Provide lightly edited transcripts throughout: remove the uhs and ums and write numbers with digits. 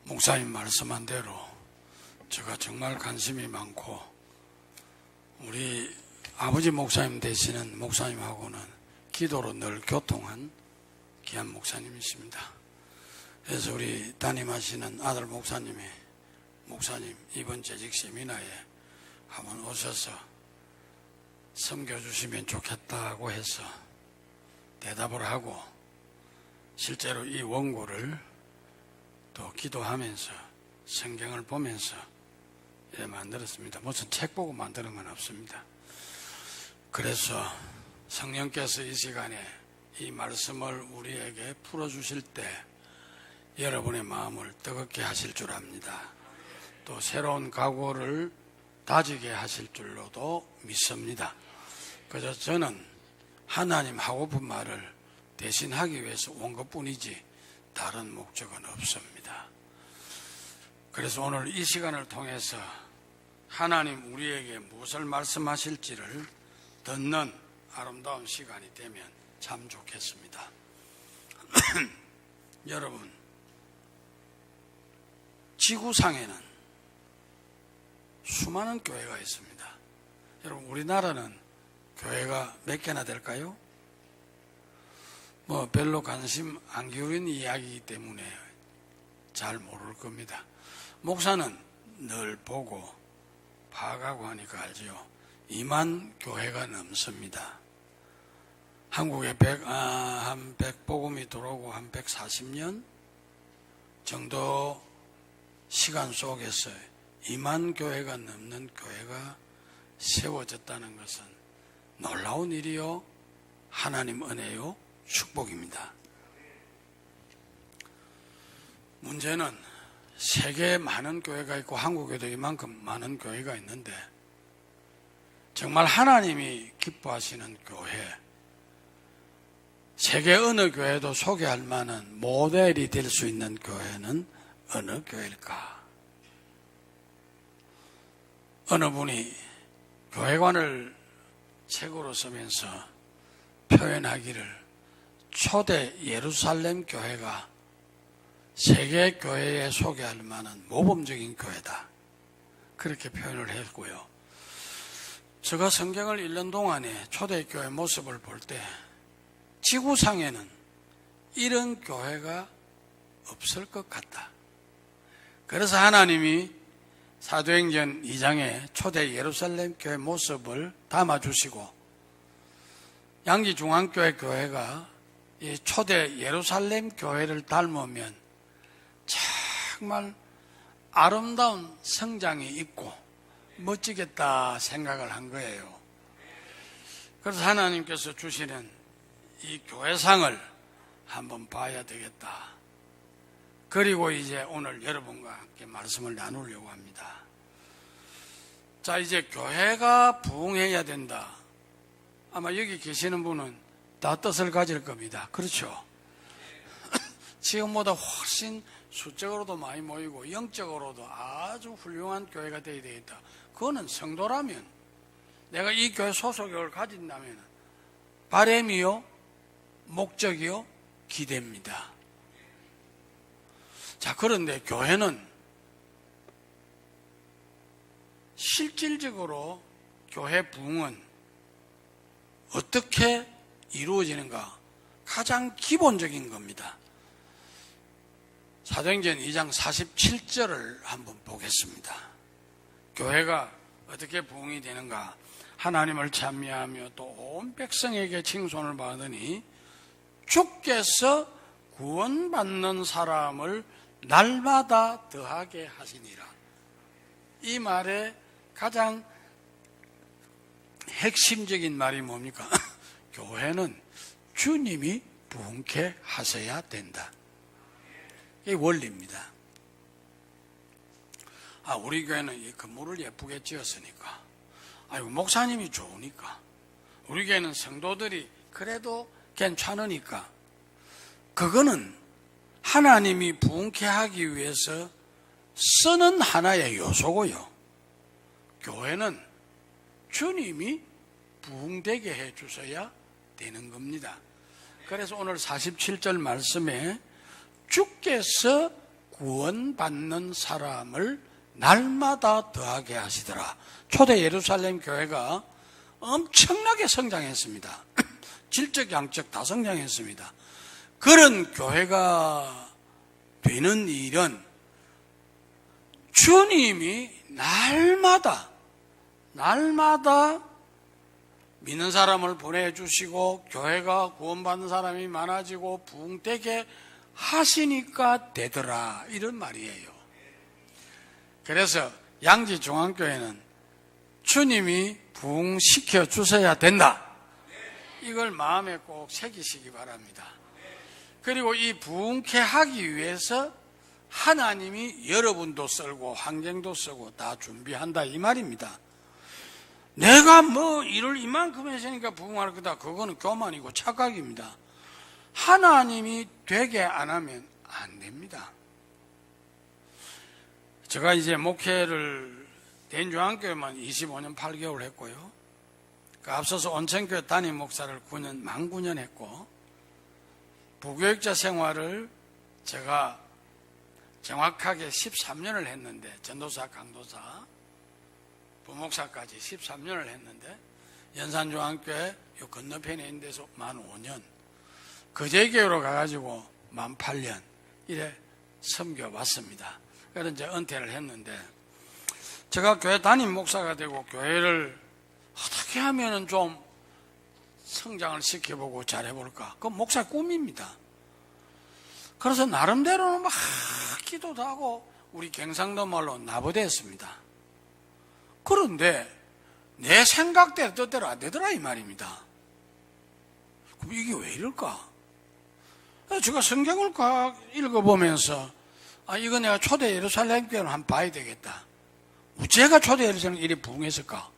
목사님 말씀한 대로 제가 정말 관심이 많고 우리 아버지 목사님 되시는 목사님하고는 기도로 늘 교통한 귀한 목사님이십니다. 그래서 우리 담임하시는 아들 목사님 이번 재직 세미나에 한번 오셔서 섬겨주시면 좋겠다고 해서 대답을 하고 실제로 이 원고를 또 기도하면서 성경을 보면서 만들었습니다. 무슨 책 보고 만드는 건 없습니다. 그래서 성령께서 이 시간에 이 말씀을 우리에게 풀어주실 때 여러분의 마음을 뜨겁게 하실 줄 압니다. 또 새로운 각오를 다지게 하실 줄로도 믿습니다. 그래서 저는 하나님 하고픈 말을 대신하기 위해서 온 것뿐이지 다른 목적은 없습니다. 그래서 오늘 이 시간을 통해서 하나님 우리에게 무엇을 말씀하실지를 듣는 아름다운 시간이 되면 참 좋겠습니다. 여러분, 지구상에는 수많은 교회가 있습니다. 여러분, 우리나라는 교회가 몇 개나 될까요? 별로 관심 안 기울인 이야기이기 때문에 잘 모를 겁니다. 목사는 늘 보고 파악하고 하니까 알죠. 2만 교회가 넘습니다. 한국에 한 백복음이 들어오고 한 140년 정도 시간 속에서 2만 교회가 넘는 교회가 세워졌다는 것은 놀라운 일이요, 하나님 은혜요, 축복입니다. 문제는 세계에 많은 교회가 있고 한국에도 이만큼 많은 교회가 있는데 정말 하나님이 기뻐하시는 교회, 세계 어느 교회도 소개할 만한 모델이 될 수 있는 교회는 어느 교회일까? 어느 분이 교회관을 책으로 쓰면서 표현하기를 초대 예루살렘 교회가 세계 교회에 소개할 만한 모범적인 교회다, 그렇게 표현을 했고요. 제가 성경을 읽는 동안에 초대교회 모습을 볼 때 지구상에는 이런 교회가 없을 것 같다. 그래서 하나님이 사도행전 2장에 초대 예루살렘 교회 모습을 담아주시고 양지중앙교회 교회가 이 초대 예루살렘 교회를 닮으면 정말 아름다운 성장이 있고 멋지겠다 생각을 한 거예요. 그래서 하나님께서 주시는 이 교회상을 한번 봐야 되겠다. 그리고 이제 오늘 여러분과 함께 말씀을 나누려고 합니다. 자, 이제 교회가 부흥해야 된다. 아마 여기 계시는 분은 다 뜻을 가질 겁니다. 그렇죠? 지금보다 훨씬 수적으로도 많이 모이고 영적으로도 아주 훌륭한 교회가 되어야 되겠다. 그거는 성도라면, 내가 이 교회 소속을 가진다면 바람이요, 목적이요, 기대입니다. 자, 그런데 교회는 실질적으로 교회 부흥은 어떻게 이루어지는가? 가장 기본적인 겁니다. 사도행전 2장 47절을 한번 보겠습니다. 교회가 어떻게 부흥이 되는가? 하나님을 찬미하며 또 온 백성에게 칭송을 받으니 주께서 구원받는 사람을 날마다 더하게 하시니라. 이 말의 가장 핵심적인 말이 뭡니까? 교회는 주님이 부흥케 하셔야 된다. 이게 원리입니다. 우리 교회는 이 건물을 예쁘게 지었으니까, 목사님이 좋으니까, 우리 교회는 성도들이 그래도 괜찮으니까, 그거는 하나님이 부흥케 하기 위해서 쓰는 하나의 요소고요. 교회는 주님이 부흥되게 해 주셔야 되는 겁니다. 그래서 오늘 47절 말씀에 주께서 구원받는 사람을 날마다 더하게 하시더라. 초대 예루살렘 교회가 엄청나게 성장했습니다. 질적, 양적 다 성장했습니다. 그런 교회가 되는 일은 주님이 날마다 믿는 사람을 보내주시고 교회가 구원받는 사람이 많아지고 부흥되게 하시니까 되더라, 이런 말이에요. 그래서 양지중앙교회는 주님이 부흥시켜 주셔야 된다, 이걸 마음에 꼭 새기시기 바랍니다. 그리고 이 부흥케 하기 위해서 하나님이 여러분도 쓰고 환경도 쓰고 다 준비한다, 이 말입니다. 내가 일을 이만큼 했으니까 부흥할 거다, 그거는 교만이고 착각입니다. 하나님이 되게 안 하면 안 됩니다. 제가 이제 목회를 대인중앙교회만 25년 8개월 했고요. 그 앞서서 온천교회 담임 목사를 9년, 9년 했고, 부교육자 생활을 제가 정확하게 13년을 했는데, 전도사, 강도사, 부목사까지 13년을 했는데, 연산중앙교회 요 건너편에 있는 데서 만 5년, 거제교회로 가가지고 만 8년 이래 섬겨왔습니다. 그래서 이제 은퇴를 했는데, 제가 교회 담임 목사가 되고 교회를 어떻게 하면은 좀 성장을 시켜보고 잘해볼까? 그건 목사의 꿈입니다. 그래서 나름대로는 막 기도도 하고 우리 경상도 말로 나부대했습니다. 그런데 내 생각대로 뜻대로 안 되더라, 이 말입니다. 그럼 이게 왜 이럴까? 제가 성경을 읽어보면서 이거 내가 초대 예루살렘 교회를 한번 봐야 되겠다. 제가 초대 예루살렘 일이 부흥했을까?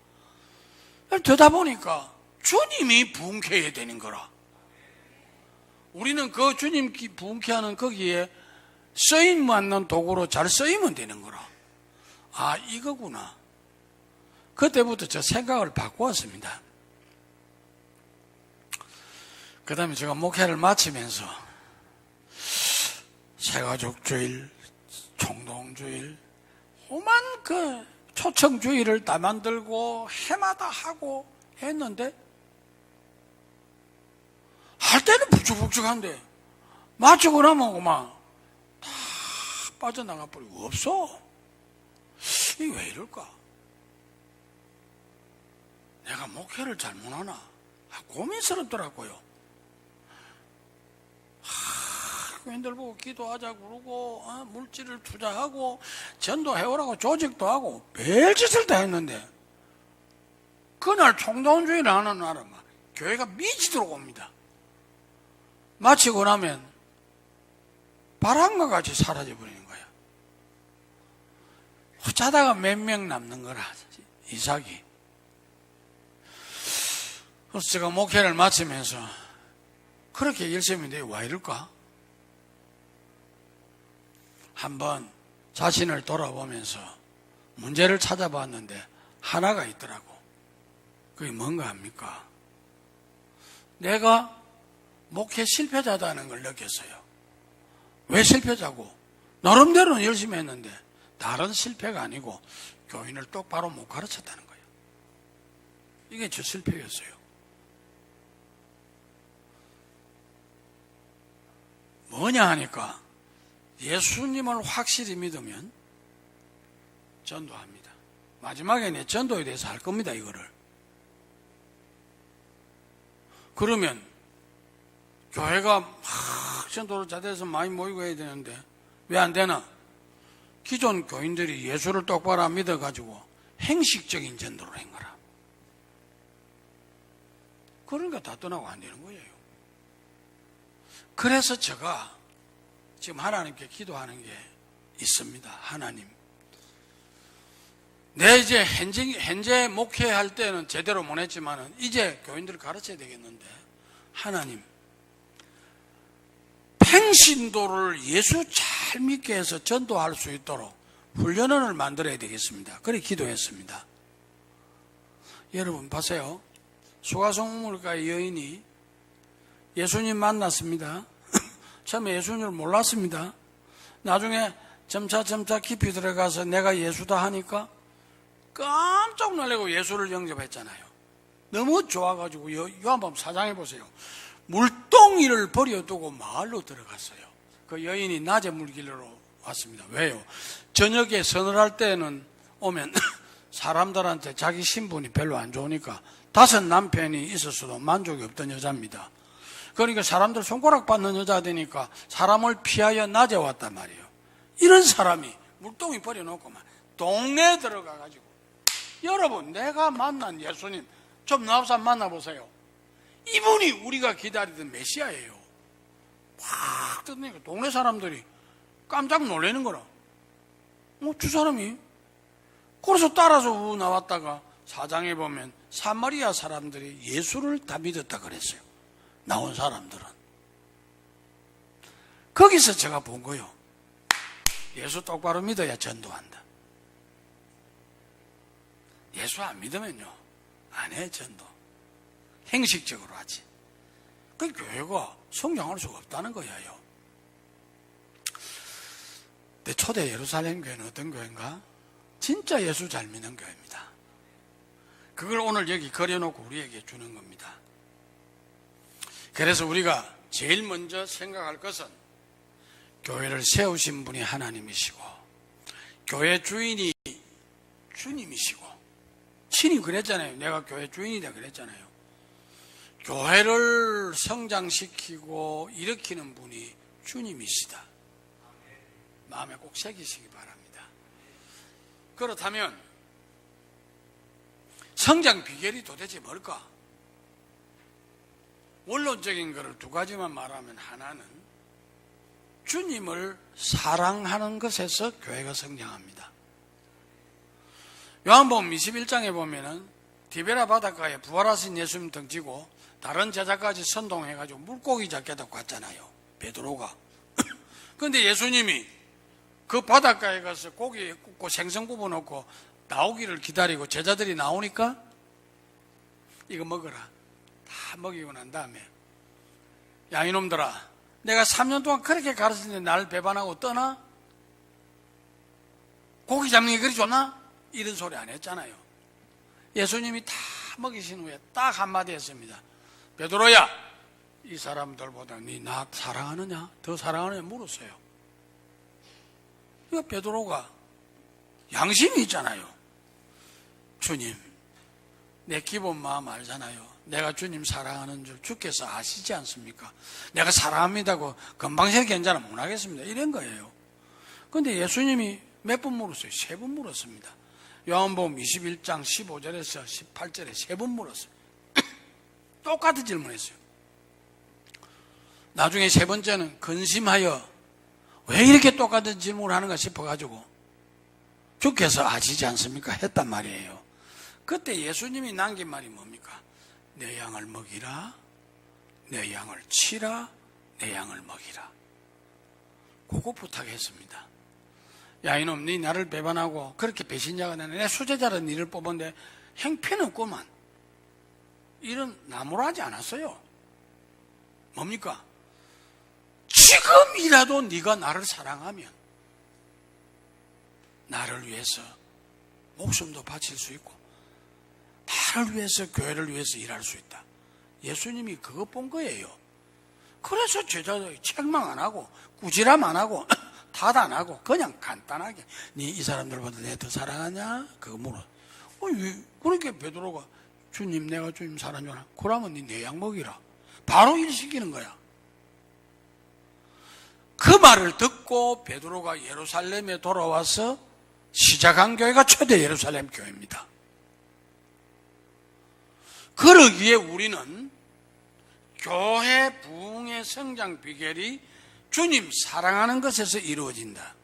듣다 보니까 주님이 부흥케 해야 되는 거라. 우리는 그 주님 부흥케 하는 거기에 쓰임 맞는 도구로 잘 쓰이면 되는 거라. 이거구나. 그때부터 저 생각을 바꾸었습니다. 그 다음에 제가 목회를 마치면서 새가족주일, 총동주일, 오만 그 초청주일을 다 만들고 해마다 하고 했는데, 할 때는 북적북적한데 마치고 나면 그만 다 빠져나가 버리고 없어. 이게 왜 이럴까? 내가 목회를 잘못하나? 고민스럽더라고요. 교인들 보고 기도하자 그러고 물질을 투자하고 전도해오라고 조직도 하고 별짓을 다 했는데, 그날 총동주의를 하는 날은 막 교회가 미치도록 옵니다. 마치고 나면 바람과 같이 사라져버리는 거야. 자다가 몇 명 남는 거라, 이삭이. 그래서 제가 목회를 마치면서 그렇게 열심히 했는데 왜 이럴까? 한번 자신을 돌아보면서 문제를 찾아봤는데 하나가 있더라고. 그게 뭔가 합니까? 내가 목회 실패자다는 걸 느꼈어요. 왜 실패자고? 나름대로는 열심히 했는데 다른 실패가 아니고 교인을 똑바로 못 가르쳤다는 거예요. 이게 저 실패였어요. 뭐냐 하니까 예수님을 확실히 믿으면 전도합니다. 마지막에 내 전도에 대해서 할 겁니다, 이거를. 그러면 교회가 막 전도를 자대해서 많이 모이고 해야 되는데 왜 안 되나? 기존 교인들이 예수를 똑바로 안 믿어가지고 행식적인 전도를 한 거라. 그러니까 다 떠나고 안 되는 거예요. 그래서 제가 지금 하나님께 기도하는 게 있습니다. 하나님, 내 이제 현재 목회할 때는 제대로 못 했지만은 이제 교인들을 가르쳐야 되겠는데, 하나님, 평신도를 예수 잘 믿게 해서 전도할 수 있도록 훈련원을 만들어야 되겠습니다. 그래 기도했습니다. 여러분 보세요. 수가성물가의 여인이 예수님 만났습니다. 처음에 예수님을 몰랐습니다. 나중에 점차 깊이 들어가서 내가 예수다 하니까 깜짝 놀라고 예수를 영접했잖아요. 너무 좋아가지고 요한복음 4장에 보세요. 물동이를 버려두고 마을로 들어갔어요. 그 여인이 낮에 물길로 왔습니다. 왜요? 저녁에 서늘할 때는 오면 사람들한테 자기 신분이 별로 안 좋으니까 5 남편이 있었어도 만족이 없던 여자입니다. 그러니까 사람들 손가락 받는 여자 되니까 사람을 피하여 낮에 왔단 말이에요. 이런 사람이 물동이 버려놓고만 동네에 들어가가지고, 여러분, 내가 만난 예수님 좀 나와서 만나보세요. 이분이 우리가 기다리던 메시아예요. 확 듣니까 동네 사람들이 깜짝 놀라는 거라. 저 사람이? 그래서 따라서 나왔다가 4장에 보면 사마리아 사람들이 예수를 다 믿었다 그랬어요. 나온 사람들은. 거기서 제가 본 거요. 예수 똑바로 믿어야 전도한다. 예수 안 믿으면요, 안 해, 전도. 행식적으로 하지. 그 교회가 성장할 수가 없다는 거예요. 내 초대 예루살렘 교회는 어떤 교회인가? 진짜 예수 잘 믿는 교회입니다. 그걸 오늘 여기 그려놓고 우리에게 주는 겁니다. 그래서 우리가 제일 먼저 생각할 것은 교회를 세우신 분이 하나님이시고 교회 주인이 주님이시고, 신이 그랬잖아요. 내가 교회 주인이다 그랬잖아요. 교회를 성장시키고 일으키는 분이 주님이시다. 마음에 꼭 새기시기 바랍니다. 그렇다면 성장 비결이 도대체 뭘까? 원론적인 것을 2가지만 말하면, 하나는 주님을 사랑하는 것에서 교회가 성장합니다. 요한복음 21장에 보면은 디베라 바닷가에 부활하신 예수님 등지고 다른 제자까지 선동해가지고 물고기 잡겠다고 갔잖아요, 베드로가. 그런데 예수님이 그 바닷가에 가서 고기 굽고 생선 굽어놓고 나오기를 기다리고 제자들이 나오니까 이거 먹어라. 다 먹이고 난 다음에, 야 이놈들아, 내가 3년 동안 그렇게 가르치는데 나를 배반하고 떠나? 고기 잡는 게 그리 좋나? 이런 소리 안 했잖아요. 예수님이 다 먹이신 후에 딱 한마디 했습니다. 베드로야, 이 사람들보다 네 나 사랑하느냐? 더 사랑하느냐? 물었어요. 그러니까 베드로가 양심이 있잖아요. 주님, 내 기본 마음 알잖아요. 내가 주님 사랑하는 줄 주께서 아시지 않습니까? 내가 사랑합니다고 금방 새끼 괜찮아 못 하겠습니다. 이런 거예요. 그런데 예수님이 몇 번 물었어요? 3번 물었습니다. 요한복음 21장 15절에서 18절에 3번 물었어요. 똑같은 질문했어요. 나중에 3번째는 근심하여 왜 이렇게 똑같은 질문을 하는가 싶어가지고 주께서 아시지 않습니까? 했단 말이에요. 그때 예수님이 남긴 말이 뭡니까? 내 양을 먹이라, 내 양을 치라, 내 양을 먹이라. 그거 부탁했습니다. 야 이놈, 네 나를 배반하고 그렇게 배신자가 되네. 내 수제자로 니를 뽑았는데 행패는 없구만. 이런 나무라지 않았어요. 뭡니까? 지금이라도 네가 나를 사랑하면 나를 위해서 목숨도 바칠 수 있고 나를 위해서, 교회를 위해서 일할 수 있다. 예수님이 그거 본 거예요. 그래서 제자들이 책망 안 하고 꾸지람 안 하고 탓 안 하고 그냥 간단하게 네 이 사람들보다 내 더 사랑하냐? 그거 물어. 그러니까 베드로가 주님, 내가 주님 사랑하냐? 그러면 네 내 양 먹이라. 바로 일 시키는 거야. 그 말을 듣고 베드로가 예루살렘에 돌아와서 시작한 교회가 초대 예루살렘 교회입니다. 그러기에 우리는 교회 부흥의 성장 비결이 주님 사랑하는 것에서 이루어진다.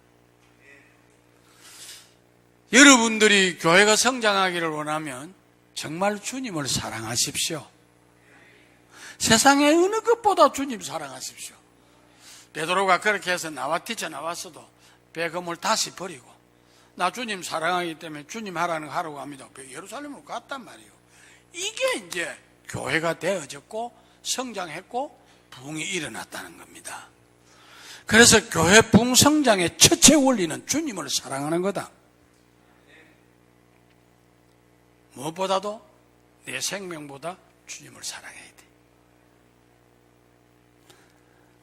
여러분들이 교회가 성장하기를 원하면 정말 주님을 사랑하십시오. 세상의 어느 것보다 주님 사랑하십시오. 베드로가 그렇게 해서 뛰쳐나왔어도 배금을 다시 버리고 나 주님 사랑하기 때문에 주님 하라는 거 하라고 합니다. 예루살렘으로 갔단 말이에요. 이게 이제 교회가 되어졌고 성장했고 부흥이 일어났다는 겁니다. 그래서 교회 붕성장의 첫째 원리는 주님을 사랑하는 거다. 무엇보다도 내 생명보다 주님을 사랑해야 돼.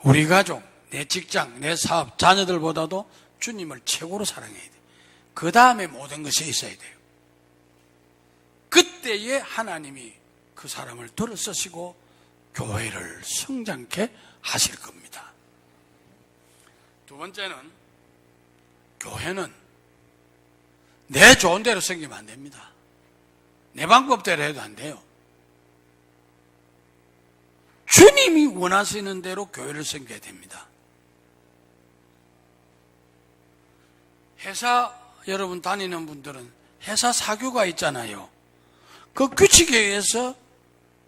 우리 가족, 내 직장, 내 사업, 자녀들보다도 주님을 최고로 사랑해야 돼. 그 다음에 모든 것이 있어야 돼요. 그때에 하나님이 그 사람을 들어 쓰시고 교회를 성장케 하실 겁니다. 두 번째는, 교회는 내 좋은 대로 생기면 안 됩니다. 내 방법대로 해도 안 돼요. 주님이 원하시는 대로 교회를 섬겨야 됩니다. 회사 여러분 다니는 분들은 회사 사교가 있잖아요. 그 규칙에 의해서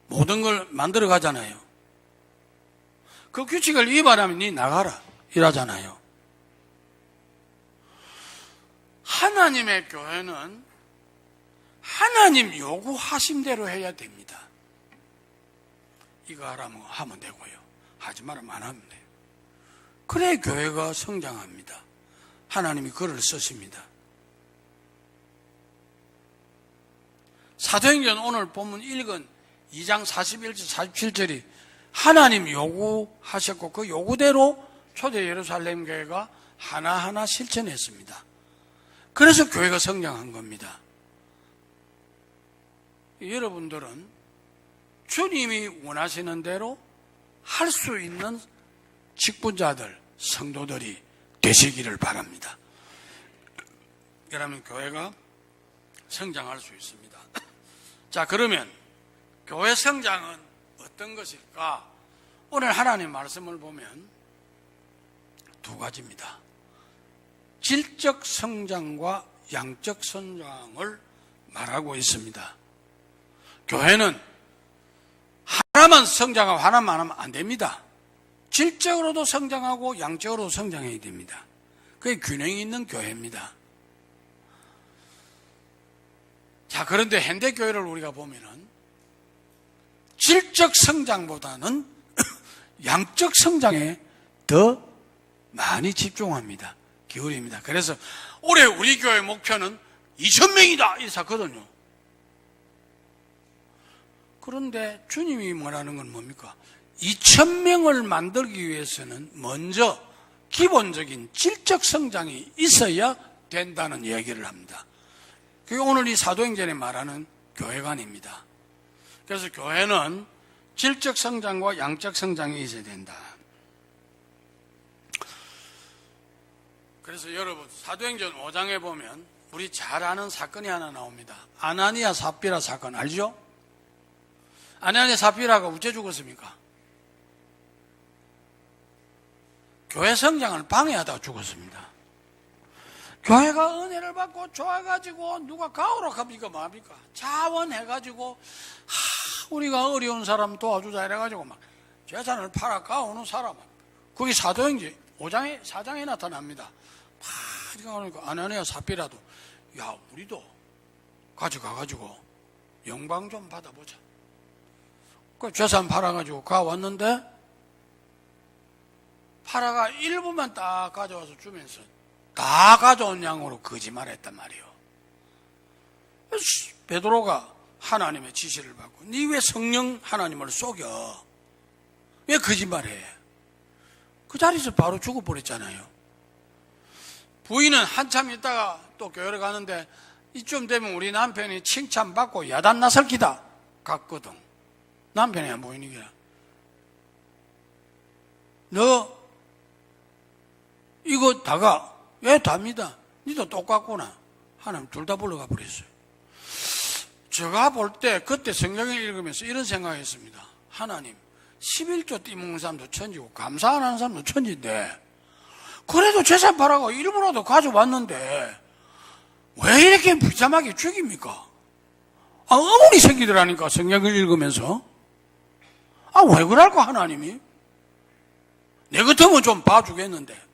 모든 걸 만들어 가잖아요. 그 규칙을 위반하면 니 나가라 이러잖아요. 하나님의 교회는 하나님 요구하신 대로 해야 됩니다. 이거 하라면 하면 되고요. 하지 말으면 안 하면 돼요. 그래 교회가 성장합니다. 하나님이 글을 쓰십니다. 사도행전 오늘 본문 읽은 2장 41절 47절이 하나님 요구하셨고 그 요구대로 초대 예루살렘 교회가 하나하나 실천했습니다. 그래서 교회가 성장한 겁니다. 여러분들은 주님이 원하시는 대로 할 수 있는 직분자들, 성도들이 되시기를 바랍니다. 그러면 교회가 성장할 수 있습니다. 자, 그러면 교회 성장은 어떤 것일까? 오늘 하나님 말씀을 보면 두 가지입니다. 질적 성장과 양적 성장을 말하고 있습니다. 교회는 하나만 성장하고 하나만 하면 안 됩니다. 질적으로도 성장하고 양적으로도 성장해야 됩니다. 그게 균형이 있는 교회입니다. 자, 그런데 현대교회를 우리가 보면은 질적 성장보다는 양적 성장에 더 많이 집중합니다. 기울입니다. 그래서 올해 우리 교회 목표는 2,000명이다 이렇게 했거든요. 그런데 주님이 말하는 건 뭡니까? 2,000명을 만들기 위해서는 먼저 기본적인 질적 성장이 있어야 된다는 이야기를 합니다. 그게 오늘 이 사도행전에 말하는 교회관입니다. 그래서 교회는 질적 성장과 양적 성장이 있어야 된다. 그래서 여러분 사도행전 5장에 보면 우리 잘 아는 사건이 하나 나옵니다. 아나니아 삽비라 사건 알죠? 아나니아 삽비라가 어째 죽었습니까? 교회 성장을 방해하다가 죽었습니다. 교회가 은혜를 받고 좋아가지고 누가 가오라 하면 이거 뭡니까? 자원해가지고 우리가 어려운 사람 도와주자 이래가지고 막 재산을 팔아 가오는 사람, 그게 사도행전 5장에 4장에 나타납니다. 그러니까 아나니아 삽비라도 야 우리도 가져가가지고 영광 좀 받아보자. 그 재산 팔아가지고 가왔는데 팔아가 일부만 딱 가져와서 주면서 다 가져온 양으로 거짓말했단 말이에요. 베드로가 하나님의 지시를 받고 니 왜 성령 하나님을 속여? 왜 거짓말해? 그 자리에서 바로 죽어버렸잖아요. 부인은 한참 있다가 또 교회를 가는데 이쯤 되면 우리 남편이 칭찬받고 야단 나설 기다 갔거든. 남편이 안 보이는 게야. 너 이거 다가 왜 답니다. 니도 똑같구나. 하나님 둘 다 불러가 버렸어요. 제가 볼 때 그때 성경을 읽으면서 이런 생각했습니다. 하나님 11조 띠먹는 사람도 천지고 감사 안 하는 사람도 천지인데 그래도 재산 팔아가 일부라도 가져왔는데 왜 이렇게 비참하게 죽입니까? 어머니 생기더라니까 성경을 읽으면서. 왜 그럴까 하나님이? 내 같으면 좀 봐주겠는데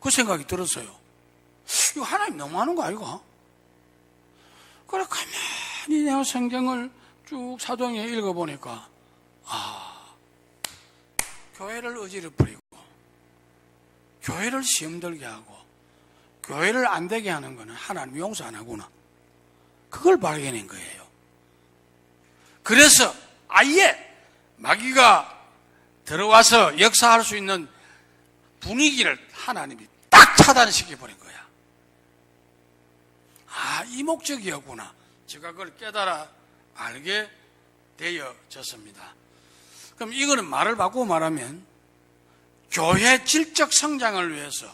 그 생각이 들었어요. 이거 하나님 너무하는 거 아이가? 그래 가만히 내가 성경을 쭉 사도행전 읽어보니까 교회를 어지럽히고 교회를 시험 들게 하고 교회를 안 되게 하는 것은 하나님이 용서 안 하구나. 그걸 발견한 거예요. 그래서 아예 마귀가 들어와서 역사할 수 있는 분위기를 하나님이 딱 차단시켜버린 거야. 아, 이 목적이었구나. 제가 그걸 깨달아 알게 되어졌습니다. 그럼 이거는 말을 바꾸고 말하면 교회 질적 성장을 위해서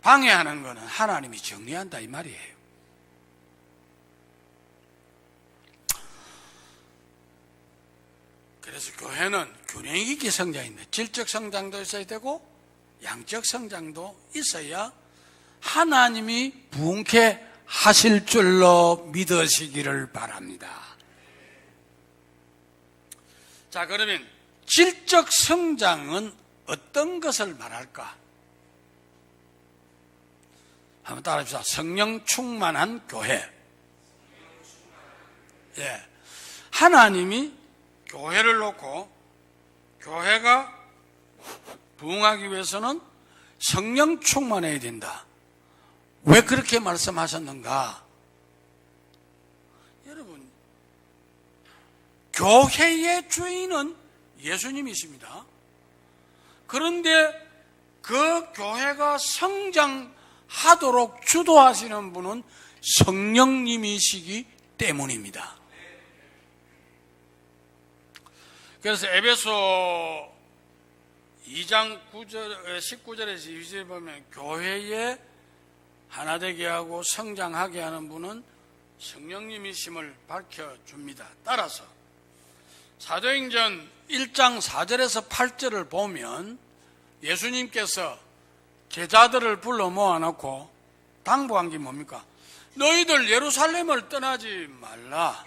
방해하는 것은 하나님이 정리한다 이 말이에요. 그래서 교회는 균형 있게 성장인데 질적 성장도 있어야 되고 양적 성장도 있어야 하나님이 부흥케 하실 줄로 믿으시기를 바랍니다. 자, 그러면 질적 성장은 어떤 것을 말할까? 한번 따라합시다. 성령 충만한 교회. 예. 하나님이 교회를 놓고 교회가 부흥하기 위해서는 성령 충만해야 된다. 왜 그렇게 말씀하셨는가? 여러분, 교회의 주인은 예수님이십니다. 그런데 그 교회가 성장하도록 주도하시는 분은 성령님이시기 때문입니다. 그래서 에베소 2장 19절에서 20절에 보면 교회에 하나 되게 하고 성장하게 하는 분은 성령님이심을 밝혀줍니다. 따라서 사도행전 1장 4절에서 8절을 보면 예수님께서 제자들을 불러 모아놓고 당부한 게 뭡니까? 너희들 예루살렘을 떠나지 말라.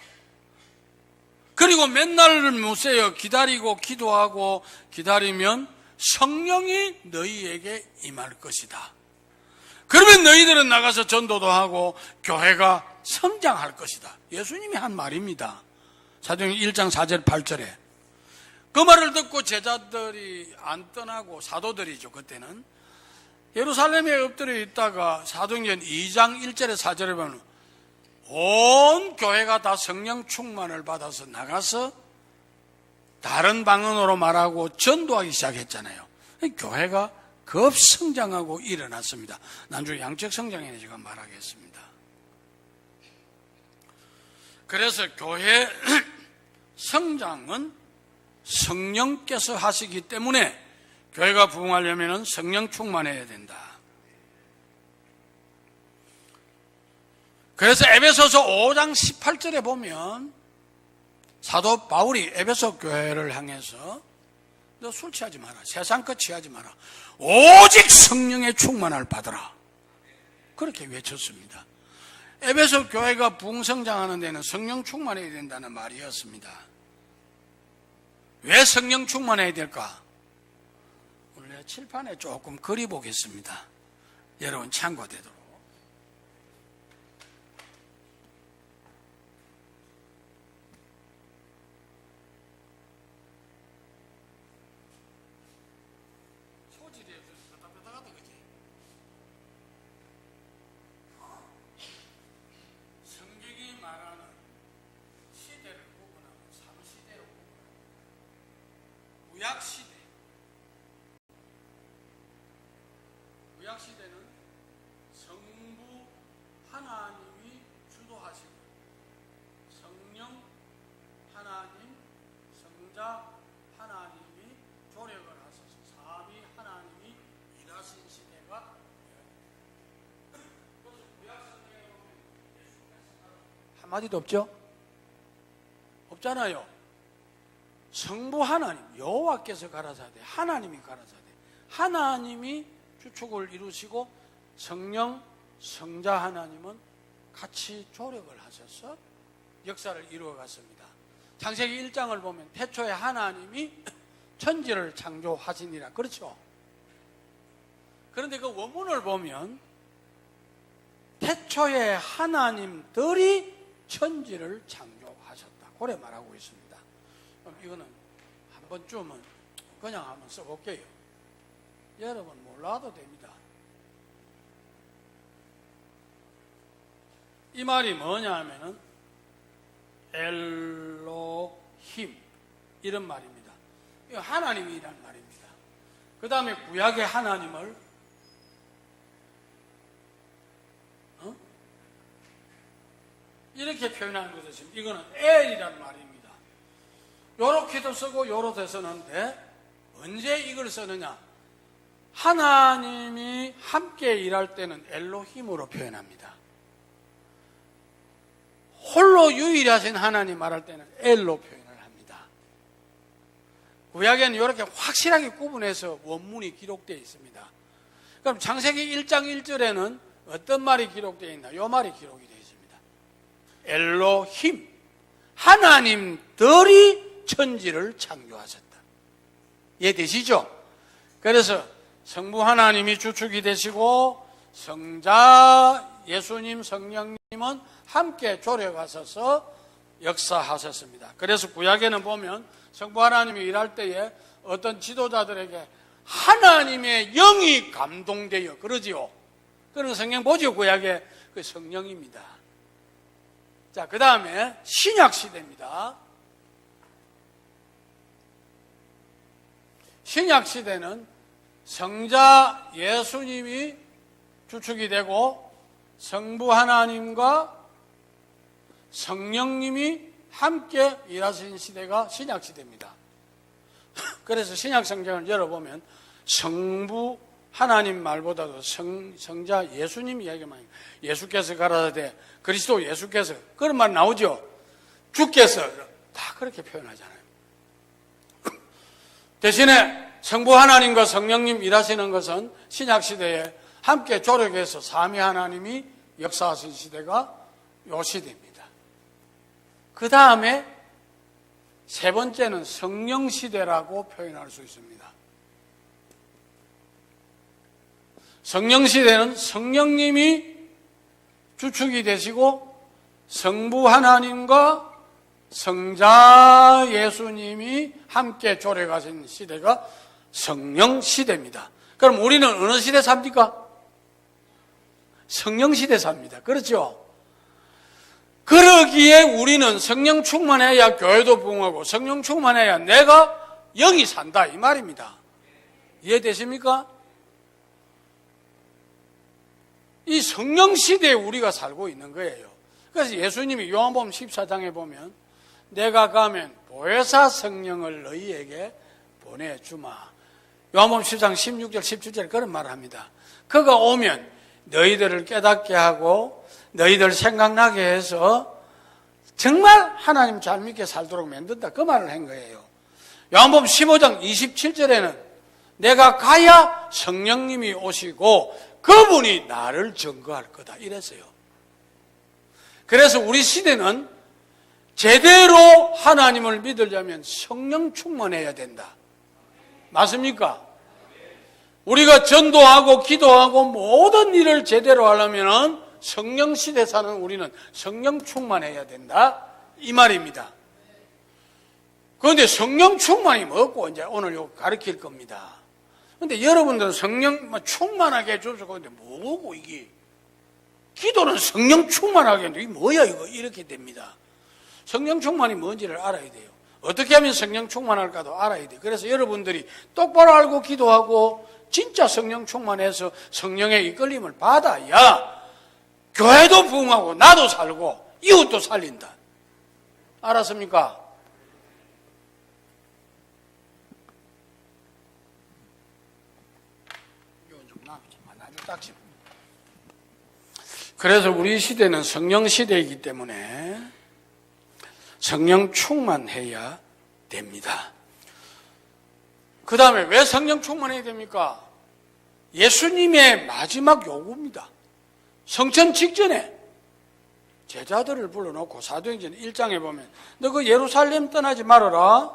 그리고 맨날 무세여 기다리고 기도하고 기다리면 성령이 너희에게 임할 것이다. 그러면 너희들은 나가서 전도도 하고 교회가 성장할 것이다. 예수님이 한 말입니다. 사도행전 1장 4절 8절에. 그 말을 듣고 제자들이 안 떠나고 사도들이죠. 그때는 예루살렘에 엎드려 있다가 사도행전 2장 1절에 4절에 보면 온 교회가 다 성령 충만을 받아서 나가서 다른 방언으로 말하고 전도하기 시작했잖아요. 교회가 급성장하고 일어났습니다. 나중에 양적 성장에 대해서 제가 말하겠습니다. 그래서 교회 성장은 성령께서 하시기 때문에 교회가 부흥하려면 성령 충만해야 된다. 그래서 에베소서 5장 18절에 보면 사도 바울이 에베소 교회를 향해서 너 술 취하지 마라. 세상 것 취하지 마라. 오직 성령의 충만을 받으라. 그렇게 외쳤습니다. 에베소 교회가 부흥성장하는 데는 성령 충만해야 된다는 말이었습니다. 왜 성령 충만해야 될까? 오늘 칠판에 조금 그려보겠습니다. 여러분 참고되도록. 구약시대는 성부 하나님이 주도하시고 성령 하나님, 성자 하나님이 조력을 하셔서 삼위 하나님이 일하신 시대가 한마디도 없죠? 없잖아요. 성부 하나님, 여호와께서 가라사대, 하나님이 가라사대, 하나님이 주축을 이루시고 성령, 성자 하나님은 같이 조력을 하셔서 역사를 이루어갔습니다. 창세기 1장을 보면 태초에 하나님이 천지를 창조하시니라. 그렇죠? 그런데 그 원문을 보면 태초에 하나님들이 천지를 창조하셨다. 그래 말하고 있습니다. 그럼 이거는 한 번쯤은 그냥 한번 써볼게요. 여러분 몰라도 됩니다. 이 말이 뭐냐 하면은 엘로힘 이런 말입니다. 이거 하나님이란 말입니다. 그 다음에 구약의 하나님을 이렇게 표현하는 것도 있습니다. 이거는 엘이란 말입니다. 요렇게도 쓰고 요렇게 쓰는데 언제 이걸 쓰느냐? 하나님이 함께 일할 때는 엘로힘으로 표현합니다. 홀로 유일하신 하나님 말할 때는 엘로 표현을 합니다. 구약에는 이렇게 확실하게 구분해서 원문이 기록되어 있습니다. 그럼 창세기 1장 1절에는 어떤 말이 기록되어 있나? 이 말이 기록이 되어 있습니다. 엘로힘, 하나님들이 천지를 창조하셨다. 이해되시죠? 그래서 성부 하나님이 주축이 되시고 성자 예수님, 성령님은 함께 조력하셔서 역사하셨습니다. 그래서 구약에는 보면 성부 하나님이 일할 때에 어떤 지도자들에게 하나님의 영이 감동되어 그러지요. 그런 성경 보죠. 구약의 그 성령입니다. 자, 그 다음에 신약 시대입니다. 신약 시대는 성자 예수님이 주축이 되고 성부 하나님과 성령님이 함께 일하신 시대가 신약 시대입니다. 그래서 신약 성경을 열어보면 성부 하나님 말보다도 성자 예수님 이야기만 해요. 예수께서 가라사대 그리스도 예수께서 그런 말 나오죠. 주께서 다 그렇게 표현하잖아요. 대신에 성부 하나님과 성령님 일하시는 것은 신약 시대에 함께 조력해서 삼위 하나님이 역사하신 시대가 요 시대입니다. 그 다음에 세 번째는 성령 시대라고 표현할 수 있습니다. 성령 시대는 성령님이 주축이 되시고 성부 하나님과 성자 예수님이 함께 조력하신 시대가 성령 시대입니다. 그럼 우리는 어느 시대 삽니까? 성령 시대 삽니다. 그렇죠? 그러기에 우리는 성령 충만해야 교회도 부흥하고 성령 충만해야 내가 영이 산다 이 말입니다. 이해되십니까? 이 성령 시대에 우리가 살고 있는 거예요. 그래서 예수님이 요한복음 14장에 보면 내가 가면 보혜사 성령을 너희에게 보내주마. 요한복음 14장 16절 17절에 그런 말을 합니다. 그가 오면 너희들을 깨닫게 하고 너희들 생각나게 해서 정말 하나님 잘 믿게 살도록 만든다. 그 말을 한 거예요. 요한복음 15장 27절에는 내가 가야 성령님이 오시고 그분이 나를 증거할 거다. 이랬어요. 그래서 우리 시대는 제대로 하나님을 믿으려면 성령 충만해야 된다. 맞습니까? 우리가 전도하고 기도하고 모든 일을 제대로 하려면 성령 시대 사는 우리는 성령 충만해야 된다. 이 말입니다. 그런데 성령 충만이 뭐고 이제 오늘 요 가르칠 겁니다. 그런데 여러분들은 성령 충만하게 해줘서 그런데 뭐고 이게? 기도는 성령 충만하게 했는데 이게 뭐야 이거? 이렇게 됩니다. 성령 충만이 뭔지를 알아야 돼요. 어떻게 하면 성령 충만할까도 알아야 돼요. 그래서 여러분들이 똑바로 알고 기도하고 진짜 성령 충만해서 성령의 이끌림을 받아야 교회도 부흥하고 나도 살고 이웃도 살린다. 알았습니까? 그래서 우리 시대는 성령 시대이기 때문에 성령 충만해야 됩니다. 그 다음에 왜 성령 충만해야 됩니까? 예수님의 마지막 요구입니다. 성천 직전에 제자들을 불러놓고 사도행전 1장에 보면 너 그 예루살렘 떠나지 말아라.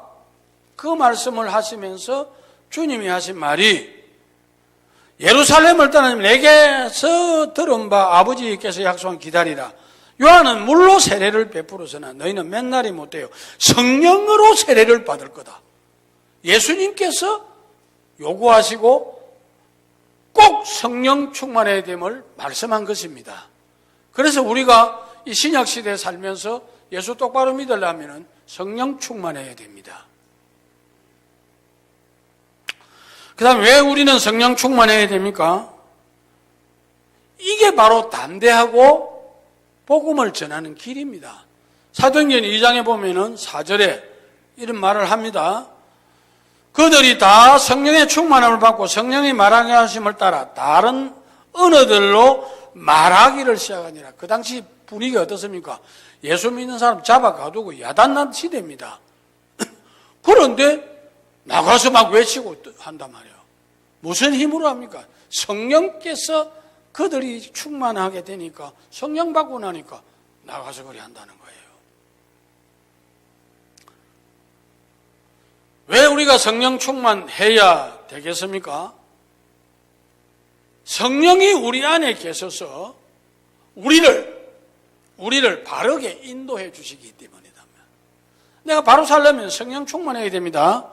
그 말씀을 하시면서 주님이 하신 말이 예루살렘을 떠나면 내게서 들은 바 아버지께서 약속한 기다리라. 요한은 물로 세례를 베풀어서나 너희는 맨날이 못돼요. 성령으로 세례를 받을 거다. 예수님께서 요구하시고 꼭 성령 충만해야 됨을 말씀한 것입니다. 그래서 우리가 이 신약 시대에 살면서 예수 똑바로 믿으려면 성령 충만해야 됩니다. 그 다음에 왜 우리는 성령 충만해야 됩니까? 이게 바로 담대하고 복음을 전하는 길입니다. 사도행전 2장에 보면은 4절에 이런 말을 합니다. 그들이 다 성령의 충만함을 받고 성령이 말하게 하심을 따라 다른 언어들로 말하기를 시작하니라. 그 당시 분위기가 어떻습니까? 예수 믿는 사람 잡아 가두고 야단난 시대입니다. 그런데 나가서 막 외치고 한단 말이에요. 무슨 힘으로 합니까? 성령께서 그들이 충만하게 되니까, 성령 받고 나니까 나가서 그리 한다는 거예요. 왜 우리가 성령 충만해야 되겠습니까? 성령이 우리 안에 계셔서 우리를 바르게 인도해 주시기 때문이다. 내가 바로 살려면 성령 충만해야 됩니다.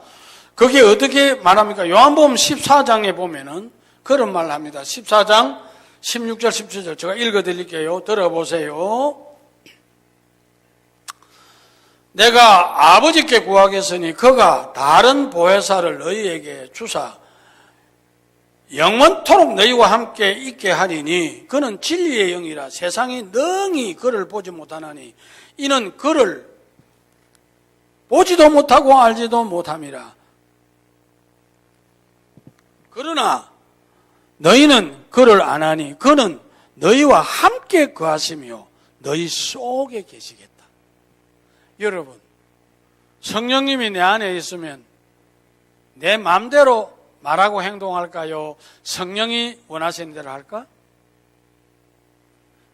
그게 어떻게 말합니까? 요한복음 14장에 보면은 그런 말을 합니다. 14장 16절 17절 제가 읽어드릴게요. 들어보세요. 내가 아버지께 구하겠으니 그가 다른 보혜사를 너희에게 주사 영원토록 너희와 함께 있게 하리니 그는 진리의 영이라 세상이 능히 그를 보지 못하나니 이는 그를 보지도 못하고 알지도 못함이라. 그러나 너희는 그를 아나니 그는 너희와 함께 거하시며 너희 속에 계시겠다. 여러분, 성령님이 내 안에 있으면 내 마음대로 말하고 행동할까요? 성령이 원하시는 대로 할까?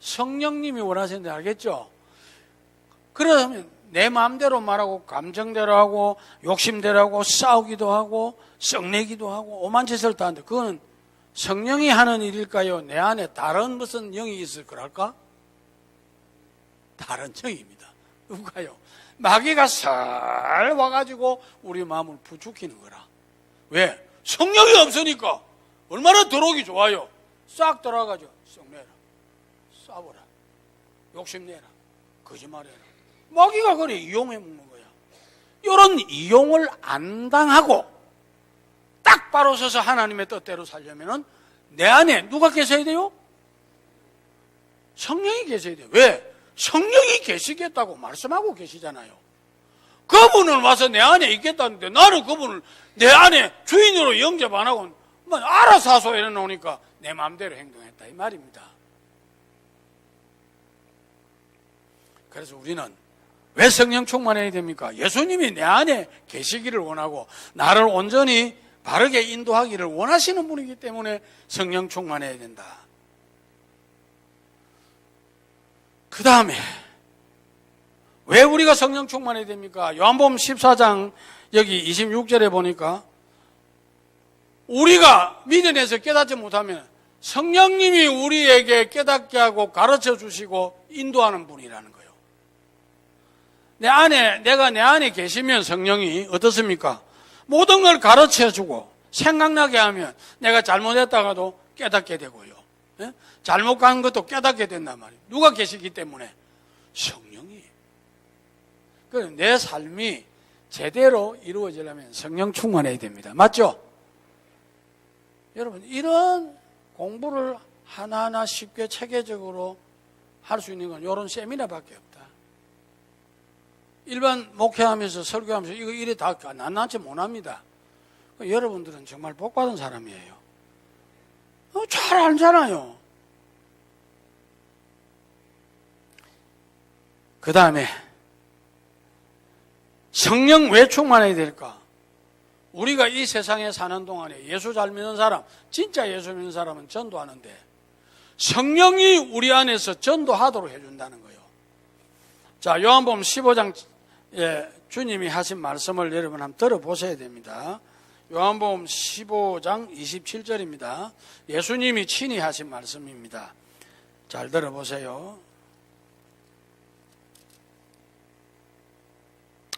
성령님이 원하시는 대로 하겠죠? 그러면 내 마음대로 말하고 감정대로 하고 욕심대로 하고 싸우기도 하고 썩내기도 하고 오만 짓을 다 하는데 그거는 성령이 하는 일일까요? 내 안에 다른 무슨 영이 있을 거랄까? 다른 영입니다. 누가요? 마귀가 살 와가지고 우리 마음을 부추기는 거라. 왜? 성령이 없으니까 얼마나 들어오기 좋아요. 싹 들어가가지고 썩내라, 싸워라, 욕심내라, 거짓말해라. 마귀가 그래 이용해 먹는 거야. 이런 이용을 안 당하고 딱 바로 서서 하나님의 뜻대로 살려면은 내 안에 누가 계셔야 돼요? 성령이 계셔야 돼요. 왜? 성령이 계시겠다고 말씀하고 계시잖아요. 그분은 와서 내 안에 있겠다는데 나는 그분을 내 안에 주인으로 영접 안 하고 뭐 알아서 하소 이래놓으니까 내 마음대로 행동했다 이 말입니다. 그래서 우리는 왜 성령 충만해야 됩니까? 예수님이 내 안에 계시기를 원하고 나를 온전히 바르게 인도하기를 원하시는 분이기 때문에 성령 충만해야 된다. 그 다음에 왜 우리가 성령 충만해야 됩니까? 요한복음 14장 여기 26절에 보니까 우리가 믿어내서 깨닫지 못하면 성령님이 우리에게 깨닫게 하고 가르쳐 주시고 인도하는 분이라는 거예요. 내가 내 안에 계시면 성령이 어떻습니까? 모든 걸 가르쳐 주고 생각나게 하면 내가 잘못했다가도 깨닫게 되고요. 잘못 간 것도 깨닫게 된단 말이에요. 누가 계시기 때문에? 성령이. 그래서 내 삶이 제대로 이루어지려면 성령 충만해야 됩니다. 맞죠? 여러분, 이런 공부를 하나하나 쉽게 체계적으로 할 수 있는 건 이런 세미나밖에 없다. 일반 목회하면서 설교하면서 이거 이래 다 낱낱이 못합니다. 여러분들은 정말 복받은 사람이에요. 잘 알잖아요. 그 다음에 성령 왜 충만해야 될까? 우리가 이 세상에 사는 동안에 예수 잘 믿는 사람, 진짜 예수 믿는 사람은 전도하는데 성령이 우리 안에서 전도하도록 해준다는 거예요. 자, 요한복음 15장 주님이 하신 말씀을 여러분 한번 들어보셔야 됩니다. 요한복음 15장 27절입니다. 예수님이 친히 하신 말씀입니다. 잘 들어보세요.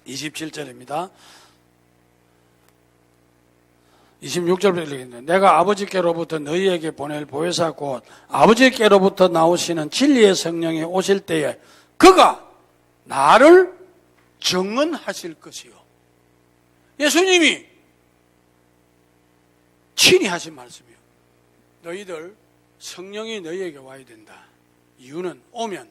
27절입니다. 26절부터 이렇게 있는데 내가 아버지께로부터 너희에게 보낼 보혜사 곧 아버지께로부터 나오시는 진리의 성령이 오실 때에 그가 나를 증언하실 것이요. 예수님이 친히 하신 말씀이요. 너희들 성령이 너희에게 와야 된다. 이유는 오면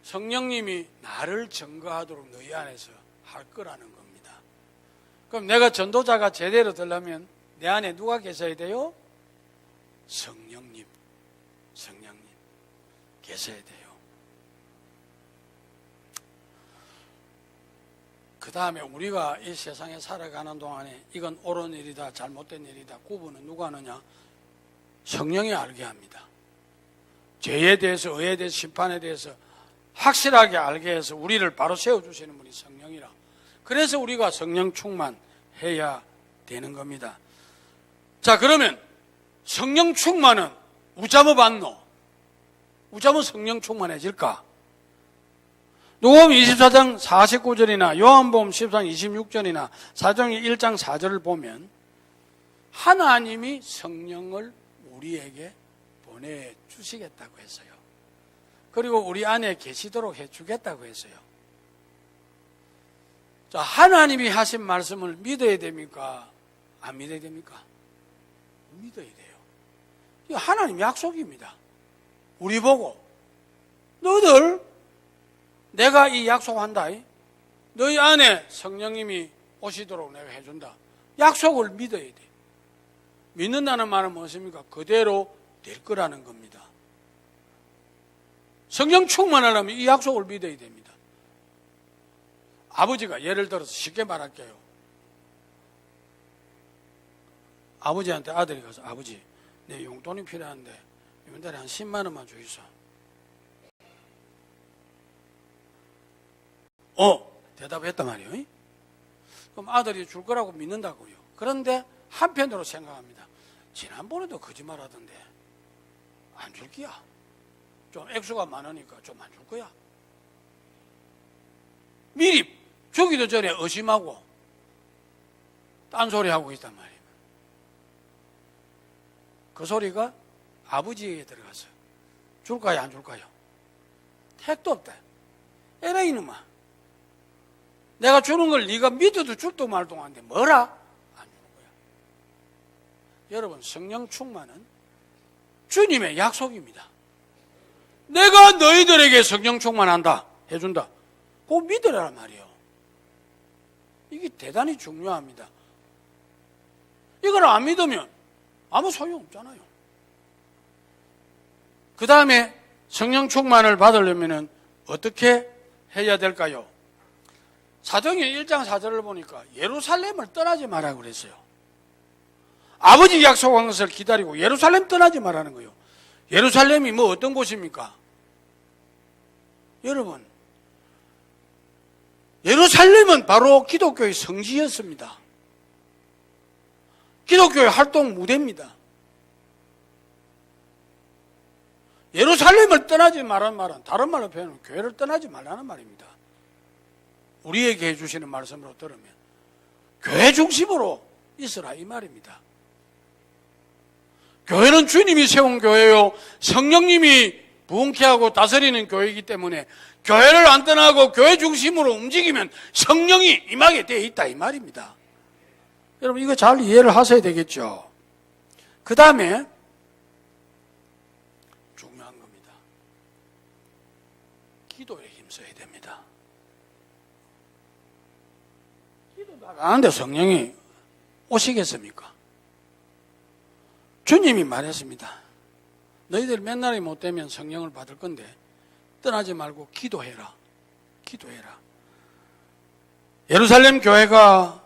성령님이 나를 증거하도록 너희 안에서 할 거라는 겁니다. 그럼 내가 전도자가 제대로 되려면 내 안에 누가 계셔야 돼요? 성령님 계셔야 돼요. 그 다음에 우리가 이 세상에 살아가는 동안에 이건 옳은 일이다 잘못된 일이다 구분은 누가 하느냐? 성령이 알게 합니다. 죄에 대해서 의에 대해서 심판에 대해서 확실하게 알게 해서 우리를 바로 세워주시는 분이 성령이라. 그래서 우리가 성령 충만해야 되는 겁니다. 자, 그러면 성령 충만은 우자뭐 받노? 우자뭐 성령 충만해질까? 누가복음 24장 49절이나 요한복음 10장 26절이나 사도행전 1장 4절을 보면 하나님이 성령을 우리에게 보내주시겠다고 했어요. 그리고 우리 안에 계시도록 해주겠다고 했어요. 자, 하나님이 하신 말씀을 믿어야 됩니까? 안 믿어야 됩니까? 믿어야 돼요. 이거 하나님 약속입니다. 우리 보고 너희들 내가 이 약속한다. 너희 안에 성령님이 오시도록 내가 해준다. 약속을 믿어야 돼. 믿는다는 말은 무엇입니까? 그대로 될 거라는 겁니다. 성령 충만하려면 이 약속을 믿어야 됩니다. 아버지가 예를 들어서 쉽게 말할게요. 아버지한테 아들이 가서 아버지 내 용돈이 필요한데 이번 달에 한 10만 원만 주이소. 대답했단 말이에요. 그럼 아들이 줄 거라고 믿는다고요. 그런데 한편으로 생각합니다. 지난번에도 거짓말 하던데 안 줄 기야. 좀 액수가 많으니까 좀 안 줄 거야. 미리 주기도 전에 의심하고 딴소리하고 있단 말이에요. 그 소리가 아버지에게 들어가서 줄까요 안 줄까요? 택도 없다. 에라 이놈아. 내가 주는 걸 네가 믿어도 줄도 말도 안 돼. 뭐라? 안 주는 거야. 여러분 성령 충만은 주님의 약속입니다. 내가 너희들에게 성령 충만한다 해준다. 그거 믿으라란 말이에요. 이게 대단히 중요합니다. 이걸 안 믿으면 아무 소용없잖아요. 그 다음에 성령 충만을 받으려면 어떻게 해야 될까요? 사도행전 1장 4절을 보니까 예루살렘을 떠나지 말라고 그랬어요. 아버지 약속한 것을 기다리고 예루살렘 떠나지 말라는 거예요. 예루살렘이 뭐 어떤 곳입니까? 여러분, 예루살렘은 바로 기독교의 성지였습니다. 기독교의 활동 무대입니다. 예루살렘을 떠나지 말라는 말은 다른 말로 표현하면 교회를 떠나지 말라는 말입니다. 우리에게 해주시는 말씀으로 들으면 교회 중심으로 있으라 이 말입니다. 교회는 주님이 세운 교회요 성령님이 부흥케 하고 다스리는 교회이기 때문에 교회를 안 떠나고 교회 중심으로 움직이면 성령이 임하게 되어 있다 이 말입니다. 여러분 이거 잘 이해를 하셔야 되겠죠. 그 다음에 중요한 겁니다. 기도에 힘써야 됩니다. 기도도 안 하는데 성령이 오시겠습니까? 주님이 말했습니다. 너희들 맨날이 못되면 성령을 받을 건데 떠나지 말고 기도해라. 기도해라. 예루살렘 교회가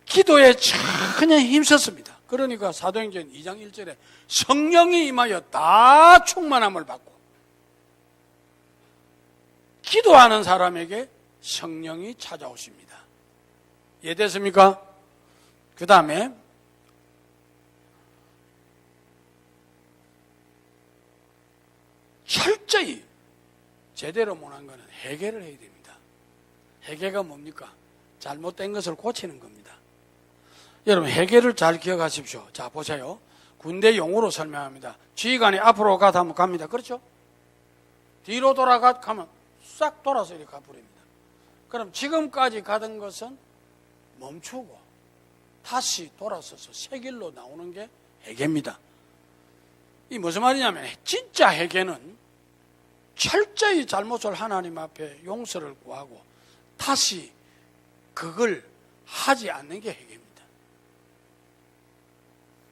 기도에 전혀 힘썼습니다. 그러니까 사도행전 2장 1절에 성령이 임하여 다 충만함을 받고 기도하는 사람에게 성령이 찾아오십니다. 이해됐습니까? 그 다음에 철저히 제대로 못한 것은 회개를 해야 됩니다. 회개가 뭡니까? 잘못된 것을 고치는 겁니다. 여러분 해계를 잘 기억하십시오. 자 보세요. 군대 용어로 설명합니다. 지휘관이 앞으로 가면 갑니다. 그렇죠? 뒤로 가면 싹 돌아서 이렇게 가버립니다. 그럼 지금까지 가던 것은 멈추고 다시 돌아서서 새 길로 나오는 게 해계입니다. 이 무슨 말이냐면 진짜 해계는 철저히 잘못을 하나님 앞에 용서를 구하고 다시 그걸 하지 않는 게 해계입니다.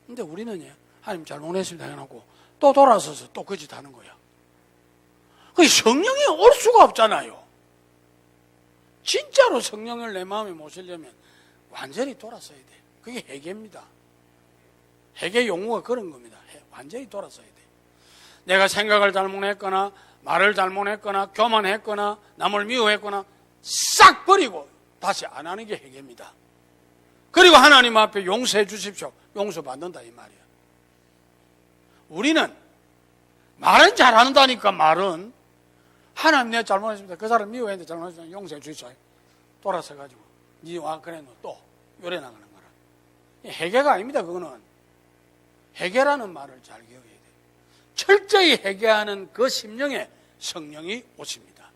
근데 우리는요, 하나님 잘못했습니다 해놓고 또 돌아서서 또 그 짓 하는 거야. 그 성령이 올 수가 없잖아요. 진짜로 성령을 내 마음에 모시려면 완전히 돌아서야 돼. 그게 해계입니다. 해계 용어가 그런 겁니다. 완전히 돌아서야 돼. 내가 생각을 잘못했거나 말을 잘못했거나 교만했거나 남을 미워했거나 싹 버리고 다시 안 하는 게 해계입니다. 그리고 하나님 앞에 용서해 주십시오. 용서받는다 이 말이야. 우리는 말은 잘한다니까. 말은 하나님 내가 잘못했습니다. 그 사람 미워했는데 잘못했습니다. 용서해 주십시오. 돌아서 가지고 니 와 그래 너 또 요래 나가는 거라. 해계가 아닙니다. 그거는 해계라는 말을 잘 기억해야 돼요. 철저히 해계하는 그 심령에 성령이 오십니다.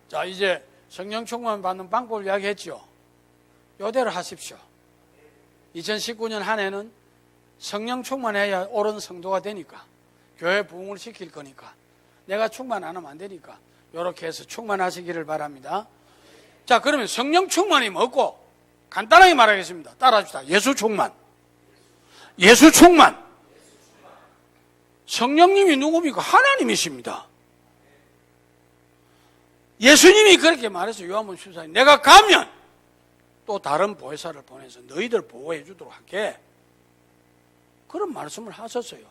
자, 이제 성령 충만 받는 방법을 이야기했죠. 요대로 하십시오. 2019년 한 해는 성령 충만해야 옳은 성도가 되니까, 교회 부흥을 시킬 거니까, 내가 충만 안 하면 안 되니까 이렇게 해서 충만하시기를 바랍니다. 자, 그러면 성령 충만이 뭐고? 간단하게 말하겠습니다. 따라합시다. 예수 충만. 예수 충만. 성령님이 누굽니까? 하나님이십니다. 예수님이 그렇게 말해서 요한복음 14장 내가 가면 또 다른 보혜사를 보내서 너희들 보호해 주도록 할게. 그런 말씀을 하셨어요.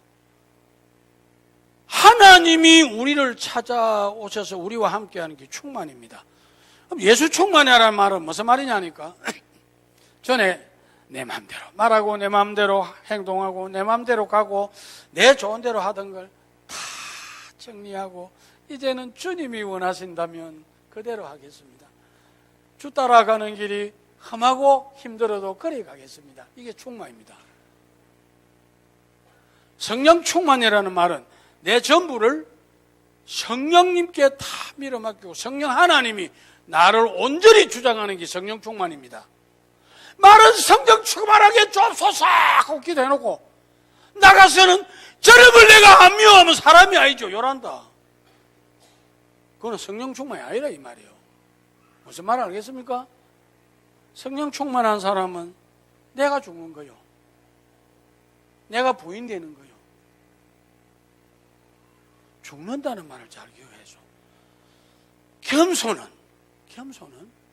하나님이 우리를 찾아오셔서 우리와 함께하는 게 충만입니다. 그럼 예수 충만이라는 말은 무슨 말이냐니까 전에 내 마음대로 말하고 내 마음대로 행동하고 내 마음대로 가고 내 좋은 대로 하던 걸 다 정리하고 이제는 주님이 원하신다면 그대로 하겠습니다. 주 따라가는 길이 험하고 힘들어도 그래 가겠습니다. 이게 충만입니다. 성령 충만이라는 말은 내 전부를 성령님께 다 밀어맡기고 성령 하나님이 나를 온전히 주장하는 게 성령 충만입니다. 말은 성령 충만하게 주옵소서 하고 기도해놓고 나가서는 저놈을 내가 안 미워하면 사람이 아니죠. 요란다. 그거는 성령 충만이 아니라 이 말이에요. 무슨 말 알겠습니까? 성령 충만한 사람은 내가 죽는 거요. 내가 부인되는 거요. 죽는다는 말을 잘 기억해줘. 겸손은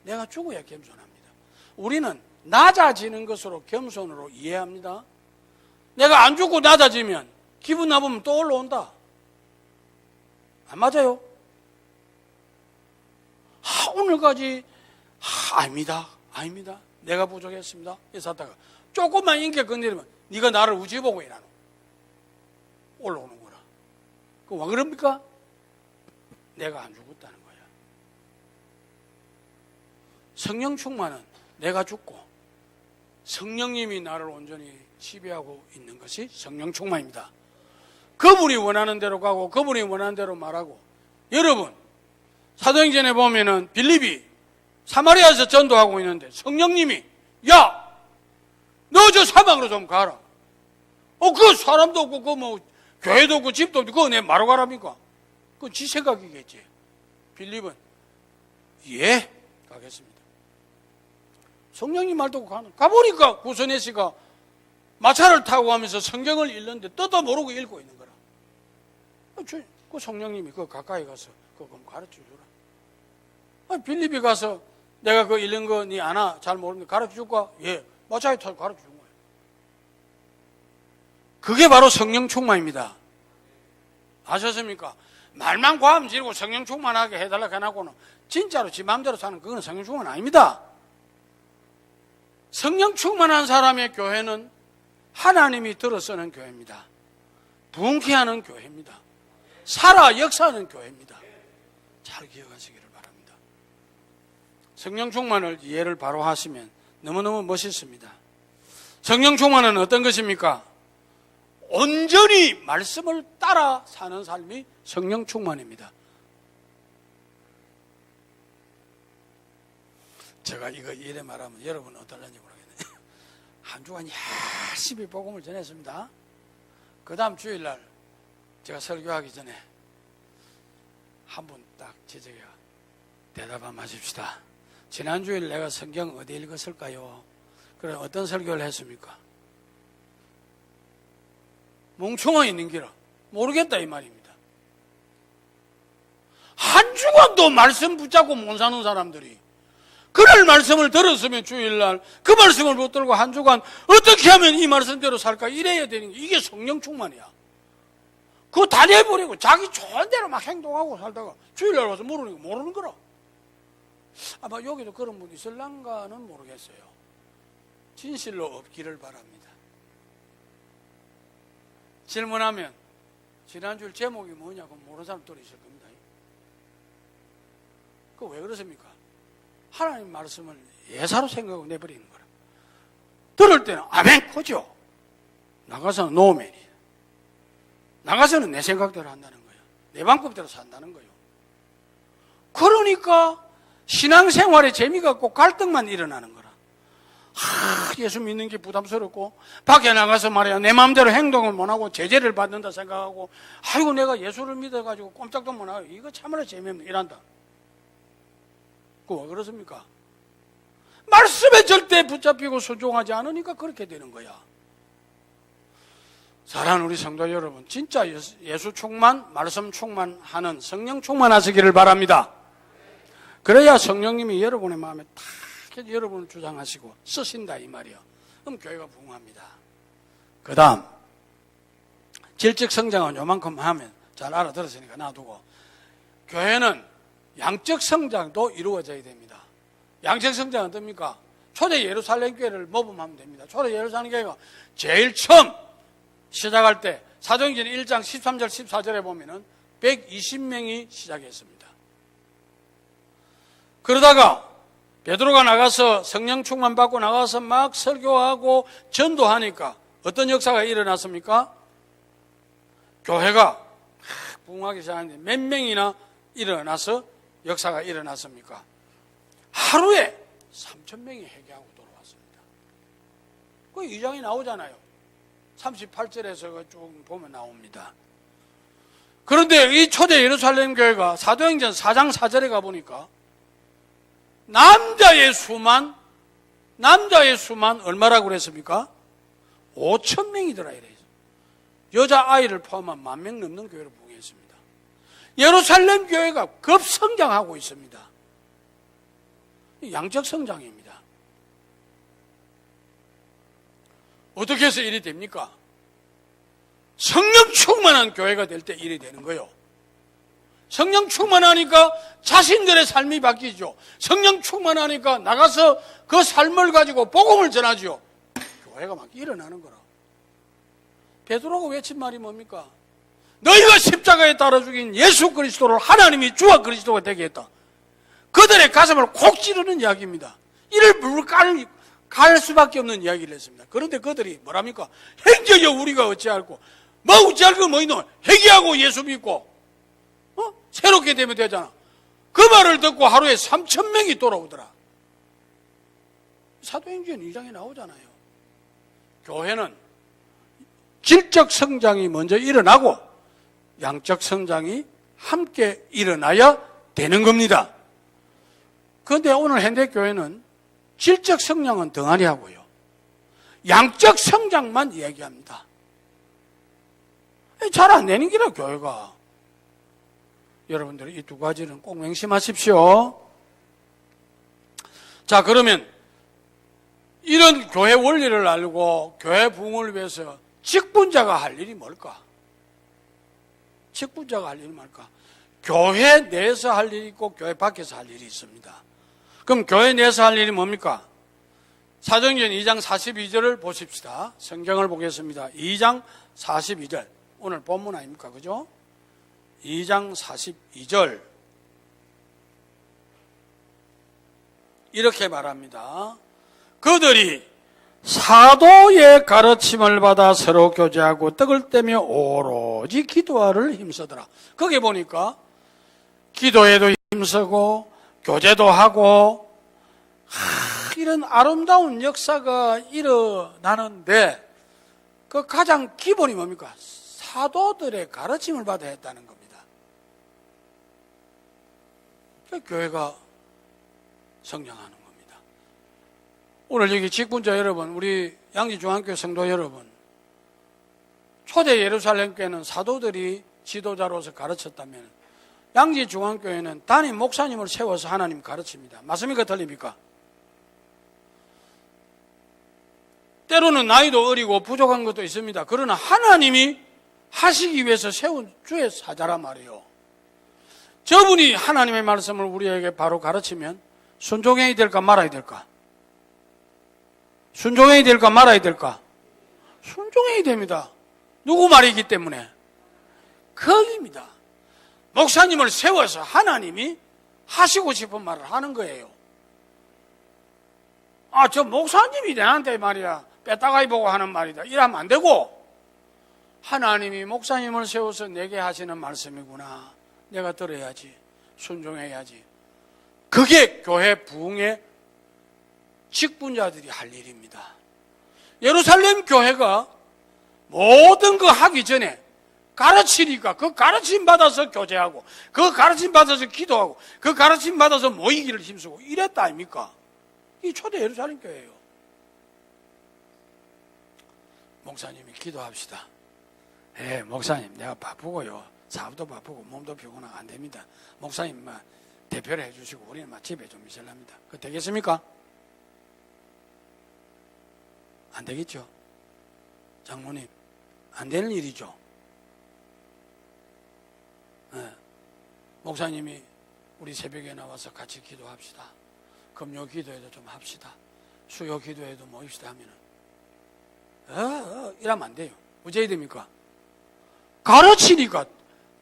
내가 죽어야 겸손합니다. 우리는 낮아지는 것으로 겸손으로 이해합니다. 내가 안 죽고 낮아지면 기분 나쁘면 또 올라온다. 안 맞아요? 오늘까지 아닙니다. 내가 부족했습니다. 이래서 하다가 조금만 인격 건드리면 네가 나를 우지 보고 일하노. 올라오는 거라. 왜 그럽니까? 내가 안 죽었다는 거야. 성령 충만은 내가 죽고 성령님이 나를 온전히 지배하고 있는 것이 성령 충만입니다. 그분이 원하는 대로 가고 그분이 원하는 대로 말하고. 여러분 사도행전에 보면은 빌립이 사마리아에서 전도하고 있는데 성령님이 야 너 저 사방으로 좀 가라. 그 사람도 없고 그 뭐 교회도 없고 집도 없고 그거 내 말로 가랍니까? 그건 지 생각이겠지. 빌립은 예 가겠습니다. 성령님 말 듣고 가보니까 구선혜 씨가 마차를 타고 가면서 성경을 읽는데 뜻도 모르고 읽고 있는 거라. 그 성령님이 그거 가까이 가서 그거 가르쳐 주라. 빌립이 가서 내가 그거 읽는 거 니 아나 잘 모르는데 가르쳐 줄까? 예. 마차에 타고 가르쳐 준 거예요. 그게 바로 성령 충만입니다. 아셨습니까? 말만 과함 지르고 성령 충만하게 해달라고 해놓고는 진짜로 지 마음대로 사는 그건 성령 충만 아닙니다. 성령 충만한 사람의 교회는 하나님이 들어서는 교회입니다. 부흥케 하는 교회입니다. 살아 역사하는 교회입니다. 잘 기억하시기를 바랍니다. 성령 충만을 이해를 바로 하시면 너무너무 멋있습니다. 성령 충만은 어떤 것입니까? 온전히 말씀을 따라 사는 삶이 성령 충만입니다. 제가 이거 이래 말하면 여러분은 어떨런지 모르겠네요. 한 주간 열심히 복음을 전했습니다. 그 다음 주일날 제가 설교하기 전에 한 분 딱 지적해요. 대답 한번 하십시다. 지난 주일 내가 성경 어디 읽었을까요? 그래 어떤 설교를 했습니까? 멍청아 있는 기라 모르겠다 이 말입니다. 한 주간도 말씀 붙잡고 못 사는 사람들이 그날 말씀을 들었으면 주일날 그 말씀을 못 들고 한 주간 어떻게 하면 이 말씀대로 살까 이래야 되는 게 이게 성령 충만이야. 그거 다 내버리고 자기 좋은 대로 막 행동하고 살다가 주일날 와서 모르는 거 모르는 거라. 아마 여기도 그런 분 있을란가는 모르겠어요. 진실로 없기를 바랍니다. 질문하면 지난주 제목이 뭐냐고 모르는 사람 또 있을 겁니다. 그거 왜 그렇습니까? 하나님 말씀을 예사로 생각하고 내버리는 거라. 들을 때는 아멘 코죠. 나가서는 노멘이. 나가서는 내 생각대로 한다는 거예요. 내 방법대로 산다는 거예요. 그러니까 신앙생활에 재미가 없고 갈등만 일어나는 거라. 예수 믿는 게 부담스럽고 밖에 나가서 말이야 내 마음대로 행동을 못하고 제재를 받는다 생각하고 아이고 내가 예수를 믿어가지고 꼼짝도 못하고 이거 참으로 재미없네 이란다. 그거 왜 그렇습니까? 말씀에 절대 붙잡히고 순종하지 않으니까 그렇게 되는 거야. 사랑하는 우리 성도 여러분, 진짜 예수 충만, 말씀 충만하는 성령 충만하시기를 바랍니다. 그래야 성령님이 여러분의 마음에 딱 여러분을 주장하시고 쓰신다 이 말이요. 그럼 교회가 부흥합니다. 그 다음 질적 성장은 요만큼 하면 잘 알아들었으니까 놔두고 교회는 양적 성장도 이루어져야 됩니다. 양적 성장은 어떻습니까? 초대 예루살렘 교회를 모범하면 됩니다. 초대 예루살렘 교회가 제일 처음 시작할 때 사도행전 1장 13절 14절에 보면은 120명이 시작했습니다. 그러다가 베드로가 나가서 성령 충만 받고 나가서 막 설교하고 전도하니까 어떤 역사가 일어났습니까? 교회가 부흥하기 시작하는데 몇 명이나 일어나서 역사가 일어났습니까? 하루에 3,000명이 회개하고 돌아왔습니다. 그 2장이 나오잖아요. 38절에서 쭉 보면 나옵니다. 그런데 이 초대 예루살렘 교회가 사도행전 4장 4절에 가보니까 남자의 수만 얼마라고 그랬습니까? 5,000명이더라 이래요. 여자아이를 포함한 10,000명 넘는 교회를 부흥했습니다. 예루살렘 교회가 급성장하고 있습니다. 양적 성장입니다. 어떻게 해서 일이 됩니까? 성령 충만한 교회가 될 때 일이 되는 거예요. 성령 충만하니까 자신들의 삶이 바뀌죠. 성령 충만하니까 나가서 그 삶을 가지고 복음을 전하죠. 교회가 막 일어나는 거라. 베드로가 외친 말이 뭡니까? 너희가 십자가에 따라 죽인 예수 그리스도를 하나님이 주와 그리스도가 되게 했다. 그들의 가슴을 콕 찌르는 이야기입니다. 이를 갈 수밖에 없는 이야기를 했습니다. 그런데 그들이 뭐랍니까? 행적이여 우리가 어찌할꼬 뭐 어찌할 거 뭐 있노? 회개하고 예수 믿고 새롭게 되면 되잖아. 그 말을 듣고 하루에 3,000명이 돌아오더라. 사도행전 2장에 나오잖아요. 교회는 질적 성장이 먼저 일어나고 양적 성장이 함께 일어나야 되는 겁니다. 그런데 오늘 현대교회는 질적 성장은 덩어리 하고요. 양적 성장만 얘기합니다. 잘 안 되는 기라 교회가. 여러분들 이 두 가지는 꼭 명심하십시오. 자, 그러면 이런 교회 원리를 알고 교회 부흥을 위해서 직분자가 할 일이 뭘까? 직분자가 할 일이 뭘까? 교회 내에서 할 일이 있고 교회 밖에서 할 일이 있습니다. 그럼 교회 내에서 할 일이 뭡니까? 사도행전 2장 42절을 보십시다. 성경을 보겠습니다. 2장 42절. 오늘 본문 아닙니까? 그죠? 2장 42절. 이렇게 말합니다. 그들이 사도의 가르침을 받아 서로 교제하고 떡을 떼며 오로지 기도하를 힘쓰더라. 거기 보니까 기도에도 힘쓰고 교제도 하고 이런 아름다운 역사가 일어나는데 그 가장 기본이 뭡니까? 사도들의 가르침을 받아야 했다는 겁니다. 교회가 성장하는 겁니다. 오늘 여기 직분자 여러분, 우리 양지중앙교회 성도 여러분, 초대 예루살렘교회는 사도들이 지도자로서 가르쳤다면 양지중앙교회는 담임 목사님을 세워서 하나님 가르칩니다. 맞습니까? 틀립니까? 때로는 나이도 어리고 부족한 것도 있습니다. 그러나 하나님이 하시기 위해서 세운 주의 사자란 말이에요. 저분이 하나님의 말씀을 우리에게 바로 가르치면 순종해야 될까 말아야 될까? 순종해야 될까 말아야 될까? 순종해야 됩니다. 누구 말이기 때문에? 거기입니다. 목사님을 세워서 하나님이 하시고 싶은 말을 하는 거예요. 아, 저 목사님이 내한테 말이야 빼따가이 보고 하는 말이다 이러면 안 되고, 하나님이 목사님을 세워서 내게 하시는 말씀이구나, 내가 들어야지, 순종해야지. 그게 교회 부흥의 직분자들이 할 일입니다. 예루살렘 교회가 모든 거 하기 전에 가르치니까 그 가르침 받아서 교제하고 그 가르침 받아서 기도하고 그 가르침 받아서 모이기를 힘쓰고 이랬다 아닙니까? 이 초대 예루살렘 교회예요. 목사님이 기도합시다. 목사님 내가 바쁘고요, 사업도 바쁘고 몸도 피곤하고 안 됩니다. 목사님 대표를 해주시고 우리는 집에 좀 있으랍니다. 그거 되겠습니까? 안 되겠죠? 장모님 안 되는 일이죠. 목사님이 우리 새벽에 나와서 같이 기도합시다. 금요 기도회도 좀 합시다. 수요 기도회도 모입시다 하면은 이러면 안 돼요. 어째야 됩니까? 가르치니까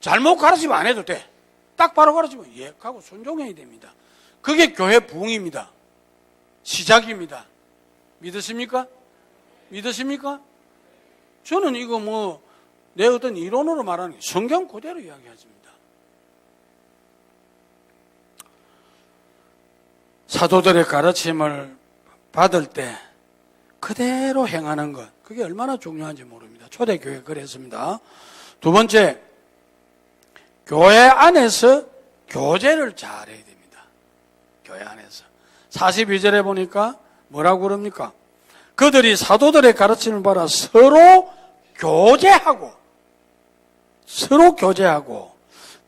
잘못 가르치면 안 해도 돼. 딱 바로 가르치면 예 하고 순종해야 됩니다. 그게 교회 부흥입니다. 시작입니다. 믿으십니까? 믿으십니까? 저는 이거 내 어떤 이론으로 말하는 게 성경 그대로 이야기하십니다. 사도들의 가르침을 받을 때 그대로 행하는 것, 그게 얼마나 중요한지 모릅니다. 초대교회 그랬습니다. 두 번째, 교회 안에서 교제를 잘해야 됩니다. 교회 안에서 42절에 보니까 뭐라고 그럽니까? 그들이 사도들의 가르침을 받아 서로 교제하고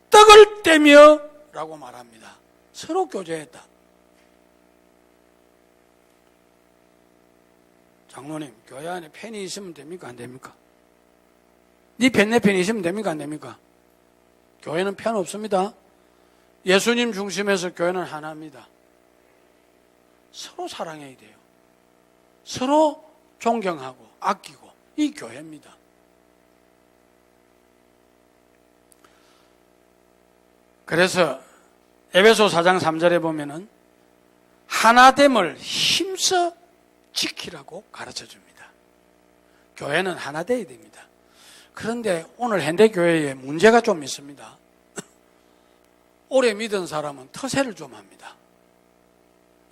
떡을 떼며 라고 말합니다. 서로 교제했다. 장로님, 교회 안에 펜이 있으면 됩니까? 안 됩니까? 네 펜, 내 펜이 있으면 됩니까? 안 됩니까? 교회는 펜 없습니다. 예수님 중심에서 교회는 하나입니다. 서로 사랑해야 돼요. 서로 존경하고 아끼고, 이 교회입니다. 그래서 에베소 4장 3절에 보면은 하나됨을 힘써 지키라고 가르쳐 줍니다. 교회는 하나 돼야 됩니다. 그런데 오늘 현대교회에 문제가 좀 있습니다. 오래 믿은 사람은 터세를 좀 합니다.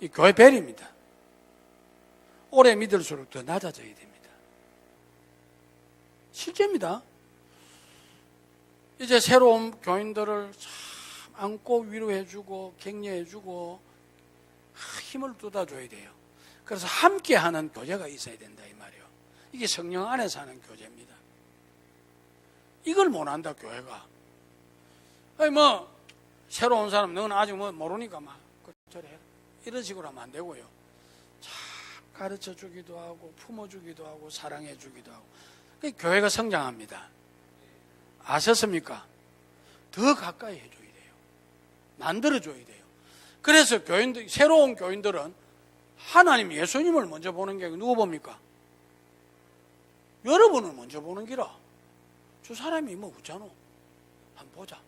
이 교회 벨입니다. 오래 믿을수록 더 낮아져야 됩니다. 실제입니다. 이제 새로운 교인들을 참 안고 위로해주고 격려해주고 힘을 쏟아줘야 돼요. 그래서 함께하는 교제가 있어야 된다 이 말이에요. 이게 성령 안에서 하는 교제입니다. 이걸 못한다 교회가. 아니 새로 온 사람 너는 아직 모르니까 저래 이런 식으로 하면 안 되고요. 참 가르쳐 주기도 하고 품어 주기도 하고 사랑해 주기도 하고. 교회가 성장합니다. 아셨습니까? 더 가까이 해줘야 돼요. 만들어줘야 돼요. 그래서 새로운 교인들은 하나님 예수님을 먼저 보는 게 누구 봅니까? 여러분을 먼저 보는 기라. 저 사람이 어쩌노? 한번 보자.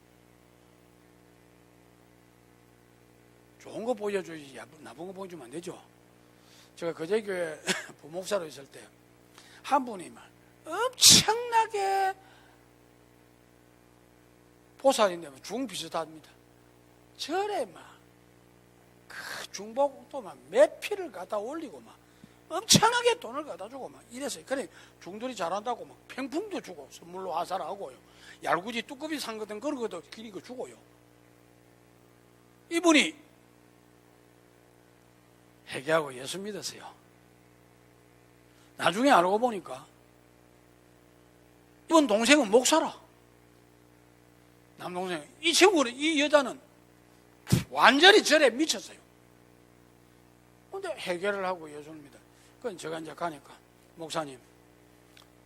좋은 거 보여줘야지 나쁜 거 보여주면 안 되죠. 제가 거제교회 부목사로 있을 때 한 분이 막 엄청나게 보살인데 중 비슷합니다. 절에 막 그 중복도 막 몇 피를 갖다 올리고 막 엄청나게 돈을 갖다 주고 막 이랬어요. 그래 중들이 잘한다고 막 팽풍도 주고 선물로 화살하고요. 얄구지 뚜껑이 산 거든 그런 것도 기니까 주고요. 이분이 회개하고 예수 믿었어요. 나중에 알고 보니까 이번 동생은 목사라. 남동생. 이 친구는, 이 여자는 완전히 절에 미쳤어요. 근데 해결을 하고 예수를 믿어. 그건 제가 이제 가니까, 목사님,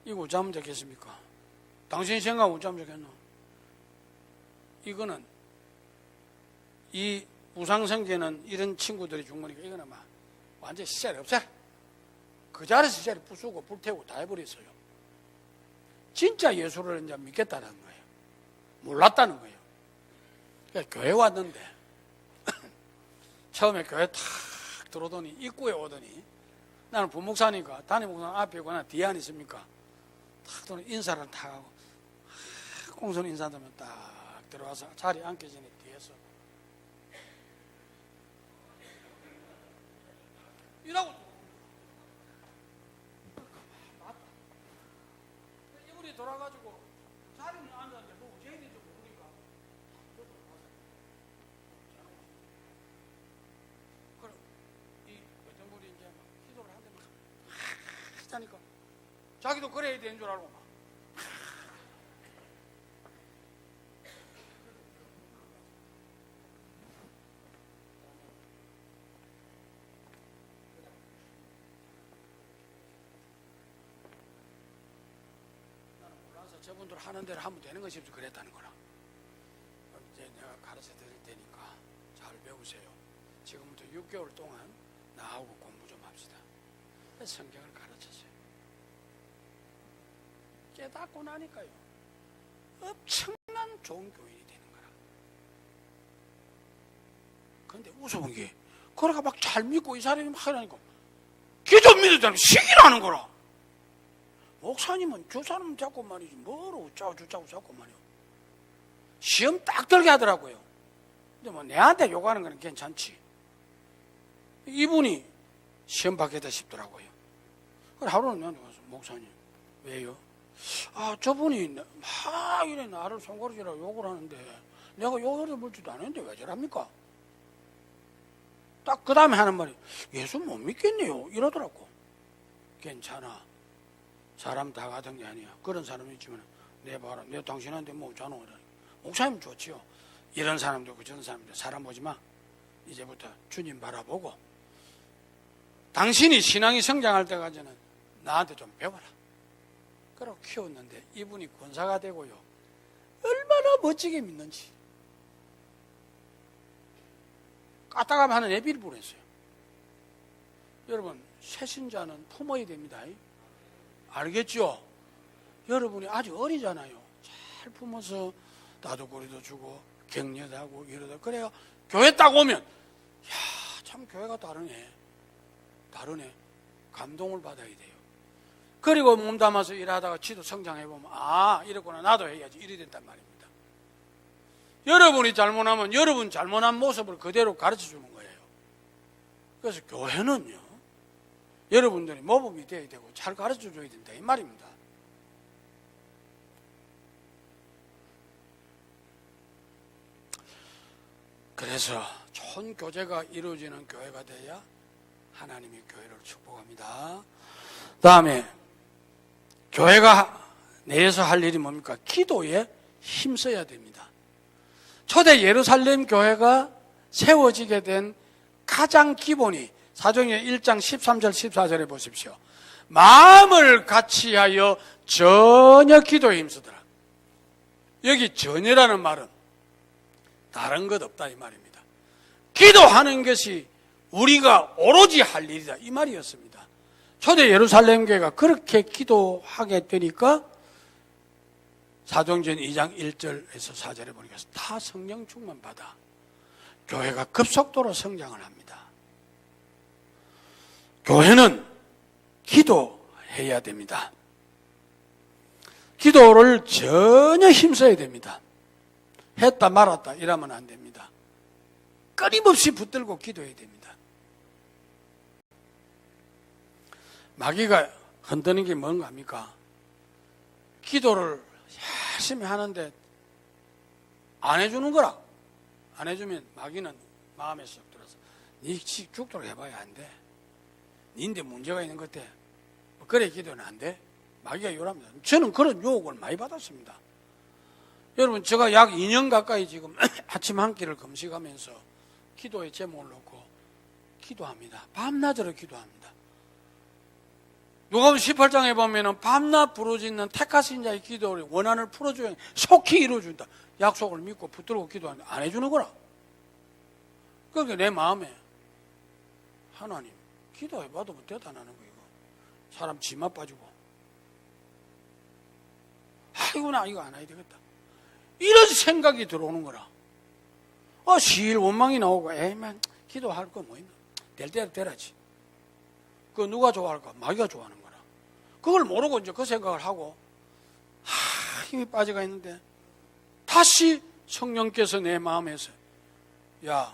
이거 어쩌면 되겠습니까? 당신 생각 어쩌면 되겠노? 이거는, 이 우상성계는 이런 친구들이 준 거니까, 이거는 막 완전히 시절이 없어요. 그 자리에서 시절이 부수고 불태우고 다 해버렸어요. 진짜 예수를 이제 믿겠다는 거예요. 몰랐다는 거예요. 그러니까 교회 왔는데, 처음에 교회 탁 들어오더니, 입구에 오더니, 나는 부목사니까, 담임 목사 앞에 있거나 뒤에 안 있습니까? 탁 들어오니 인사를 탁 하고, 공손 인사하면 딱 들어와서 자리에 앉기 전에 뒤에서, 이라고 이분이 돌아가지고 자리는 앉았는데 뭐 어떻게 해야 될지 모르니까 그럼 이 어떤 분이 이제 막 기도를 하는데 막 하자니까 자기도 그래야 되는 줄 알고 막 저분들 하는 대로 하면 되는 것이 없어 그랬다는 거라. 이제 내가 가르쳐 드릴 테니까 잘 배우세요. 지금부터 6개월 동안 나하고 공부 좀 합시다. 성경을 가르쳤어요. 깨닫고 나니까요. 엄청난 좋은 교인이 되는 거라. 그런데 무서운 게 그러가 막 잘 믿고 이 사람이 막 하라니까 기도 믿을 때는 시기라는 거라. 목사님은 저 사람 자꾸 말이지 뭐로 짜고 자꾸 말이요. 시험 딱 들게 하더라고요. 근데 뭐 내한테 요구하는 건 괜찮지. 이분이 시험 받겠다 싶더라고요. 그래 하루는 내한테 가서 목사님 왜요? 아 저분이 막 이래 나를 손가락질하고 욕을 하는데 내가 욕을 물지도 않았는데 왜 저랍니까? 딱 그 다음에 하는 말이 예수 못 믿겠네요 이러더라고. 괜찮아. 사람 다 가던 게 아니야. 그런 사람이 있지만 내 봐라. 내 당신한테 뭐 없잖아. 목사님 좋지요. 이런 사람도 있고 저런 사람도 있고 사람 보지 마. 이제부터 주님 바라보고 당신이 신앙이 성장할 때까지는 나한테 좀 배워라. 그러고 키웠는데 이분이 권사가 되고요. 얼마나 멋지게 믿는지. 까딱하면 하는 애비를 보냈어요. 여러분 새신자는 품어야 됩니다. 알겠죠? 여러분이 아직 어리잖아요. 잘 품어서 나도거리도 주고 격려도 하고 이러다 그래요. 교회 딱 오면 야, 참 교회가 다르네. 감동을 받아야 돼요. 그리고 몸담아서 일하다가 지도 성장해보면 아 이랬구나 나도 해야지 이래 된단 말입니다. 여러분이 잘못하면 여러분 잘못한 모습을 그대로 가르쳐주는 거예요. 그래서 교회는요 여러분들이 모범이 되어야 되고 잘 가르쳐줘야 된다 이 말입니다. 그래서 좋은 교제가 이루어지는 교회가 돼야 하나님이 교회를 축복합니다. 다음에 교회가 내에서 할 일이 뭡니까? 기도에 힘써야 됩니다. 초대 예루살렘 교회가 세워지게 된 가장 기본이 사도행전 1장 13절 14절에 보십시오. 마음을 같이하여 전혀 기도에 힘쓰더라. 여기 전혀라는 말은 다른 것 없다 이 말입니다. 기도하는 것이 우리가 오로지 할 일이다 이 말이었습니다. 초대 예루살렘 교회가 그렇게 기도하게 되니까 사도행전 2장 1절에서 4절에 보니까 다 성령 충만 받아 교회가 급속도로 성장을 합니다. 교회는 기도해야 됩니다. 기도를 전혀 힘써야 됩니다. 했다 말았다 이러면 안 됩니다. 끊임없이 붙들고 기도해야 됩니다. 마귀가 흔드는 게 뭔가 합니까? 기도를 열심히 하는데 안 해주는 거라. 안 해주면 마귀는 마음에 쏙 들어서 니 죽도록 해봐야 안 돼. 니인데 문제가 있는 것 같아. 그래 기도는 안 돼. 마귀가 요랍니다. 저는 그런 유혹을 많이 받았습니다. 여러분 제가 약 2년 가까이 지금 아침 한 끼를 금식하면서 기도의 제목을 놓고 기도합니다. 밤낮으로 기도합니다. 누가복음 18장에 보면은 밤낮 부르짖는 택하신 자의 기도를 원한을 풀어줘야 속히 이루어준다. 약속을 믿고 붙들고 기도하는데 안 해주는 거라. 그러니까 내 마음에 하나님 기도해봐도 뭐 대단하는 거 이거. 사람 지마 빠지고 아이고 나 이거 안 해야 되겠다. 이런 생각이 들어오는 거라. 시일 원망이 나오고 에이만 기도할 거 뭐 있나. 될 대로 되라지. 그거 누가 좋아할까? 마귀가 좋아하는 거라. 그걸 모르고 이제 그 생각을 하고 힘이 빠져가 있는데 다시 성령께서 내 마음에서 야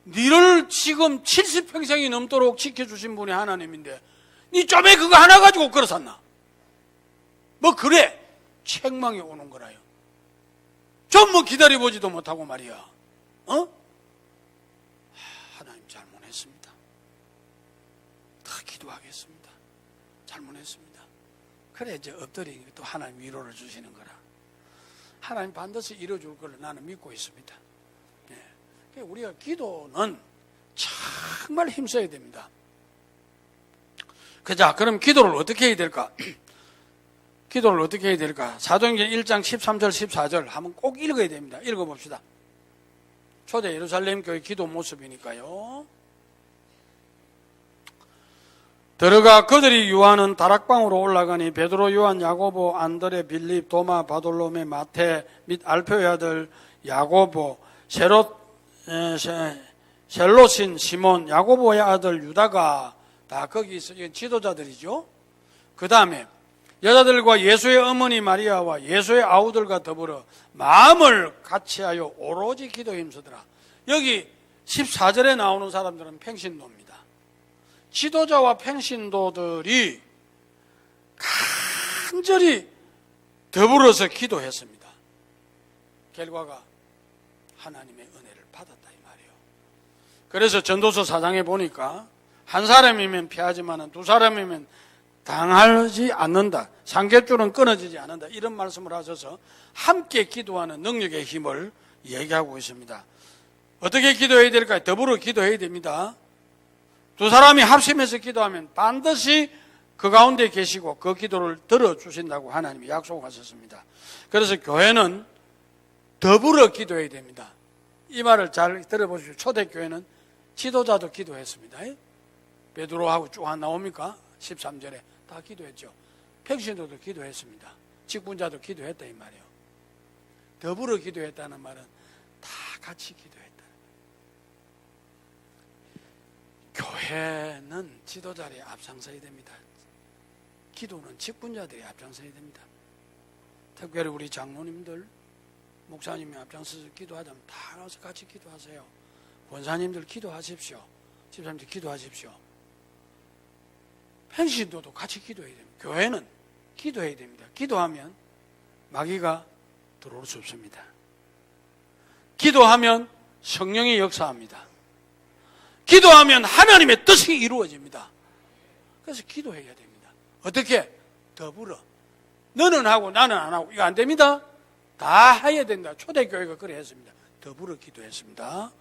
니를 지금 70평생이 넘도록 지켜주신 분이 하나님인데 니 좀에 그거 하나 가지고 걸어섰나? 뭐 그래 책망이 오는 거라요. 좀 뭐 기다려보지도 못하고 말이야. 하나님 잘못했습니다. 더 기도하겠습니다. 잘못했습니다. 그래 이제 엎드리니 또 하나님 위로를 주시는 거라. 하나님 반드시 이뤄줄 걸 나는 믿고 있습니다. 네. 우리가 기도는 정말 힘써야 됩니다. 자, 그럼 기도를 어떻게 해야 될까? 기도를 어떻게 해야 될까? 사도행전 1장 13절 14절 한번 꼭 읽어야 됩니다. 읽어봅시다. 초대 예루살렘 교회 기도 모습이니까요. 들어가 그들이 유하는 다락방으로 올라가니 베드로, 요한, 야고보, 안드레, 빌립, 도마, 바돌로메, 마테 및 알페오의 아들 야고보, 셀롯인 시몬, 야고보의 아들 유다가 다 거기 있어. 이건 지도자들이죠. 그 다음에 여자들과 예수의 어머니 마리아와 예수의 아우들과 더불어 마음을 같이하여 오로지 기도에 힘쓰더라. 여기 14절에 나오는 사람들은 평신도입니다. 지도자와 평신도들이 간절히 더불어서 기도했습니다. 결과가 하나님의 은혜를 받았다 이 말이에요. 그래서 전도서 4장에 보니까 한 사람이면 피하지만 두 사람이면 당하지 않는다. 상계줄은 끊어지지 않는다. 이런 말씀을 하셔서 함께 기도하는 능력의 힘을 얘기하고 있습니다. 어떻게 기도해야 될까요? 더불어 기도해야 됩니다. 두 사람이 합심해서 기도하면 반드시 그 가운데 계시고 그 기도를 들어주신다고 하나님이 약속하셨습니다. 그래서 교회는 더불어 기도해야 됩니다. 이 말을 잘 들어보십시오. 초대교회는 지도자도 기도했습니다. 베드로하고 쭉 안 나옵니까? 13절에 다 기도했죠. 평신도도 기도했습니다. 직분자도 기도했다 이 말이에요. 더불어 기도했다는 말은 다 같이 기도했다. 교회는 지도자들이 앞장서야 됩니다. 기도는 직분자들이 앞장서야 됩니다. 특별히 우리 장로님들, 목사님이 앞장서서 기도하자면 다 나와서 같이 기도하세요. 권사님들 기도하십시오. 집사님들 기도하십시오. 평신도도 같이 기도해야 됩니다. 교회는 기도해야 됩니다. 기도하면 마귀가 들어올 수 없습니다. 기도하면 성령이 역사합니다. 기도하면 하나님의 뜻이 이루어집니다. 그래서 기도해야 됩니다. 어떻게? 더불어. 너는 하고 나는 안 하고 이거 안 됩니다. 다 해야 된다. 초대교회가 그래 했습니다. 더불어 기도했습니다.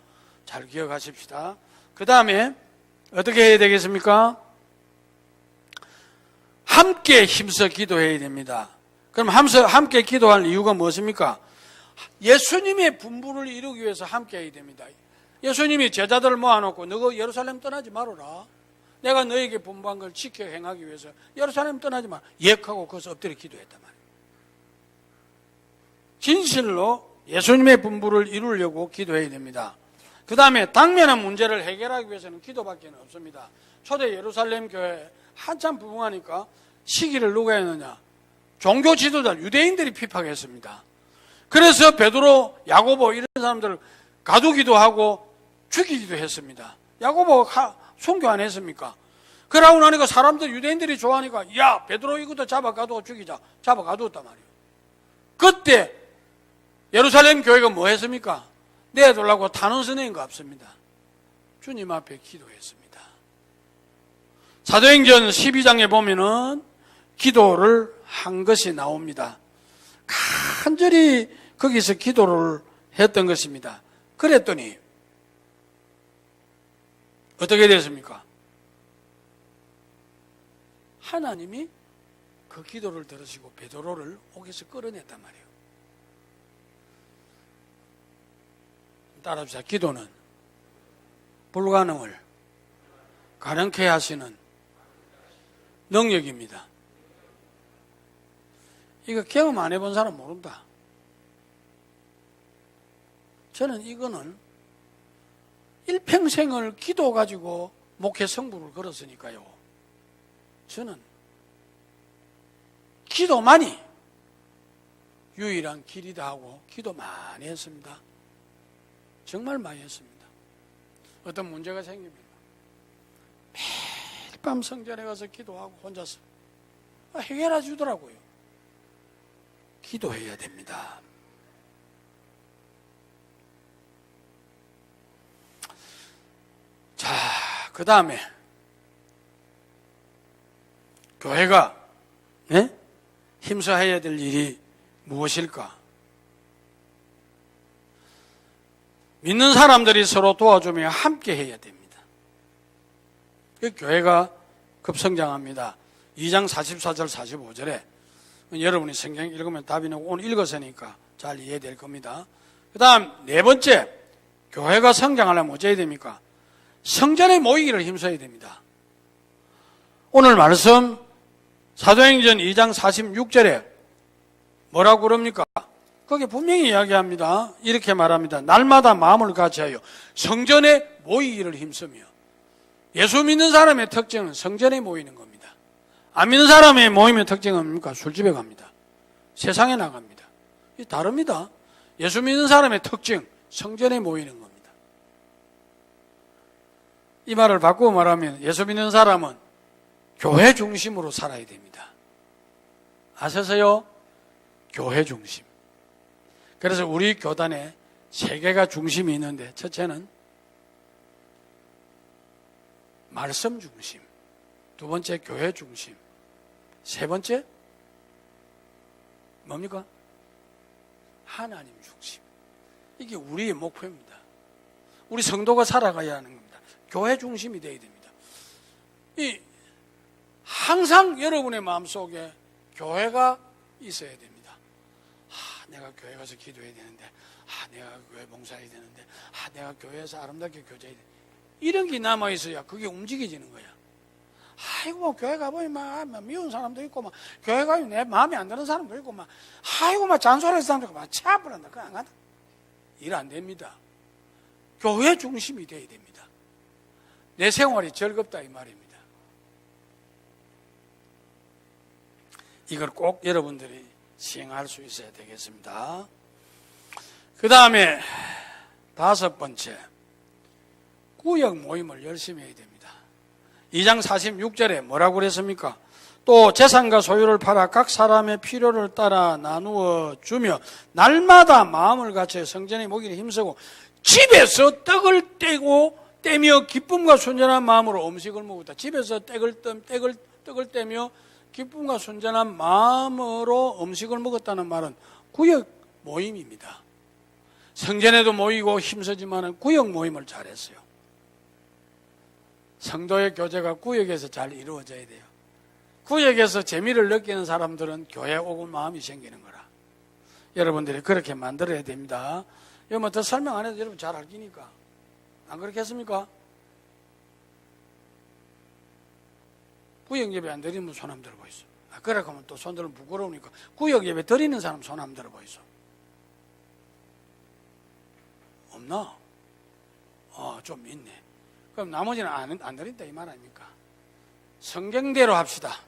잘 기억하십시다. 그 다음에 어떻게 해야 되겠습니까? 함께 힘써 기도해야 됩니다. 그럼 함께 기도할 이유가 무엇입니까? 예수님의 분부를 이루기 위해서 함께 해야 됩니다. 예수님이 제자들을 모아놓고 너가 예루살렘 떠나지 말아라. 내가 너에게 분부한 걸 지켜 행하기 위해서 예루살렘 떠나지 마라. 예하고 거기서 엎드려 기도했단 말이에요. 진실로 예수님의 분부를 이루려고 기도해야 됩니다. 그 다음에 당면한 문제를 해결하기 위해서는 기도밖에 없습니다. 초대 예루살렘 교회 한참 부흥하니까 시기를 누가 했느냐? 종교 지도자 유대인들이 핍박했습니다. 그래서 베드로, 야고보 이런 사람들을 가두기도 하고 죽이기도 했습니다. 야고보가 순교 안 했습니까? 그러고 나니까 사람들 유대인들이 좋아하니까 야 베드로 이것도 잡아 가두고 죽이자. 잡아 가두었단 말이에요. 그때 예루살렘 교회가 뭐 했습니까? 내두려고 탄원서 낸 거 없습니다. 주님 앞에 기도했습니다. 사도행전 12장에 보면은 기도를 한 것이 나옵니다. 간절히 거기서 기도를 했던 것입니다. 그랬더니 어떻게 됐습니까? 하나님이 그 기도를 들으시고 베드로를 옥에서 끌어냈단 말이에요. 따라합시다. 기도는 불가능을 가능케 하시는 능력입니다. 이거 경험 안 해본 사람 모른다. 저는 이거는 일평생을 기도 가지고 목회 성부를 걸었으니까요. 저는 기도만이 유일한 길이다 하고 기도 많이 했습니다. 정말 많이 했습니다. 어떤 문제가 생깁니다. 매일 밤 성전에 가서 기도하고 혼자서 해결해 주더라고요. 기도해야 됩니다. 자, 그 다음에 교회가 힘써해야 될 일이 무엇일까? 믿는 사람들이 서로 도와주며 함께 해야 됩니다. 그 교회가 급성장합니다. 2장 44절 45절에 여러분이 성경 읽으면 답이 나오고 오늘 읽었으니까 잘 이해될 겁니다. 그 다음 네 번째, 교회가 성장하려면 어찌해야 됩니까? 성전에 모이기를 힘써야 됩니다. 오늘 말씀 사도행전 2장 46절에 뭐라고 그럽니까? 거기 분명히 이야기합니다. 이렇게 말합니다. 날마다 마음을 같이하여 성전에 모이기를 힘쓰며. 예수 믿는 사람의 특징은 성전에 모이는 겁니다. 안 믿는 사람의 모임의 특징은 뭡니까? 술집에 갑니다. 세상에 나갑니다. 이 다릅니다. 예수 믿는 사람의 특징, 성전에 모이는 겁니다. 이 말을 바꾸어 말하면 예수 믿는 사람은 교회 중심으로 살아야 됩니다. 아셨어요? 교회 중심. 그래서 우리 교단에 세 개가 중심이 있는데, 첫째는 말씀 중심, 두 번째 교회 중심, 세 번째 뭡니까? 하나님 중심. 이게 우리의 목표입니다. 우리 성도가 살아가야 하는 겁니다. 교회 중심이 되어야 됩니다. 항상 여러분의 마음속에 교회가 있어야 됩니다. 내가 교회 가서 기도해야 되는데, 내가 교회 봉사해야 되는데, 내가 교회에서 아름답게 교제해야 돼. 이런 게 남아있어야 그게 움직여지는 거야. 아이고, 교회 가보니 미운 사람도 있고, 교회 가면 내 마음에 안 드는 사람도 있고, 아이고, 잔소리하는 사람도 있고, 차버린다. 그거 안 간다. 일 안 됩니다. 교회 중심이 돼야 됩니다. 내 생활이 즐겁다, 이 말입니다. 이걸 꼭 여러분들이 시행할 수 있어야 되겠습니다. 그 다음에 다섯 번째, 구역 모임을 열심히 해야 됩니다. 2장 46절에 뭐라고 그랬습니까? 또 재산과 소유를 팔아 각 사람의 필요를 따라 나누어 주며 날마다 마음을 같이 성전에 모이기를 힘쓰고 집에서 떡을 떼며 기쁨과 순전한 마음으로 음식을 먹었다. 집에서 떡을 떼며 기쁨과 순전한 마음으로 음식을 먹었다는 말은 구역 모임입니다. 성전에도 모이고 힘쓰지만 구역 모임을 잘했어요. 성도의 교제가 구역에서 잘 이루어져야 돼요. 구역에서 재미를 느끼는 사람들은 교회 오고 마음이 생기는 거라. 여러분들이 그렇게 만들어야 됩니다. 이거 뭐 더 설명 안 해도 여러분 잘 알기니까. 안 그렇겠습니까? 구역 예배 안 드리면 손 한번 들어 보이소. 그래 하면 또 손 들면 부끄러우니까 구역 예배 드리는 사람 손 한번 들어 보이소. 없나? 좀 있네. 그럼 나머지는 안 드린다 이 말 아닙니까? 성경대로 합시다.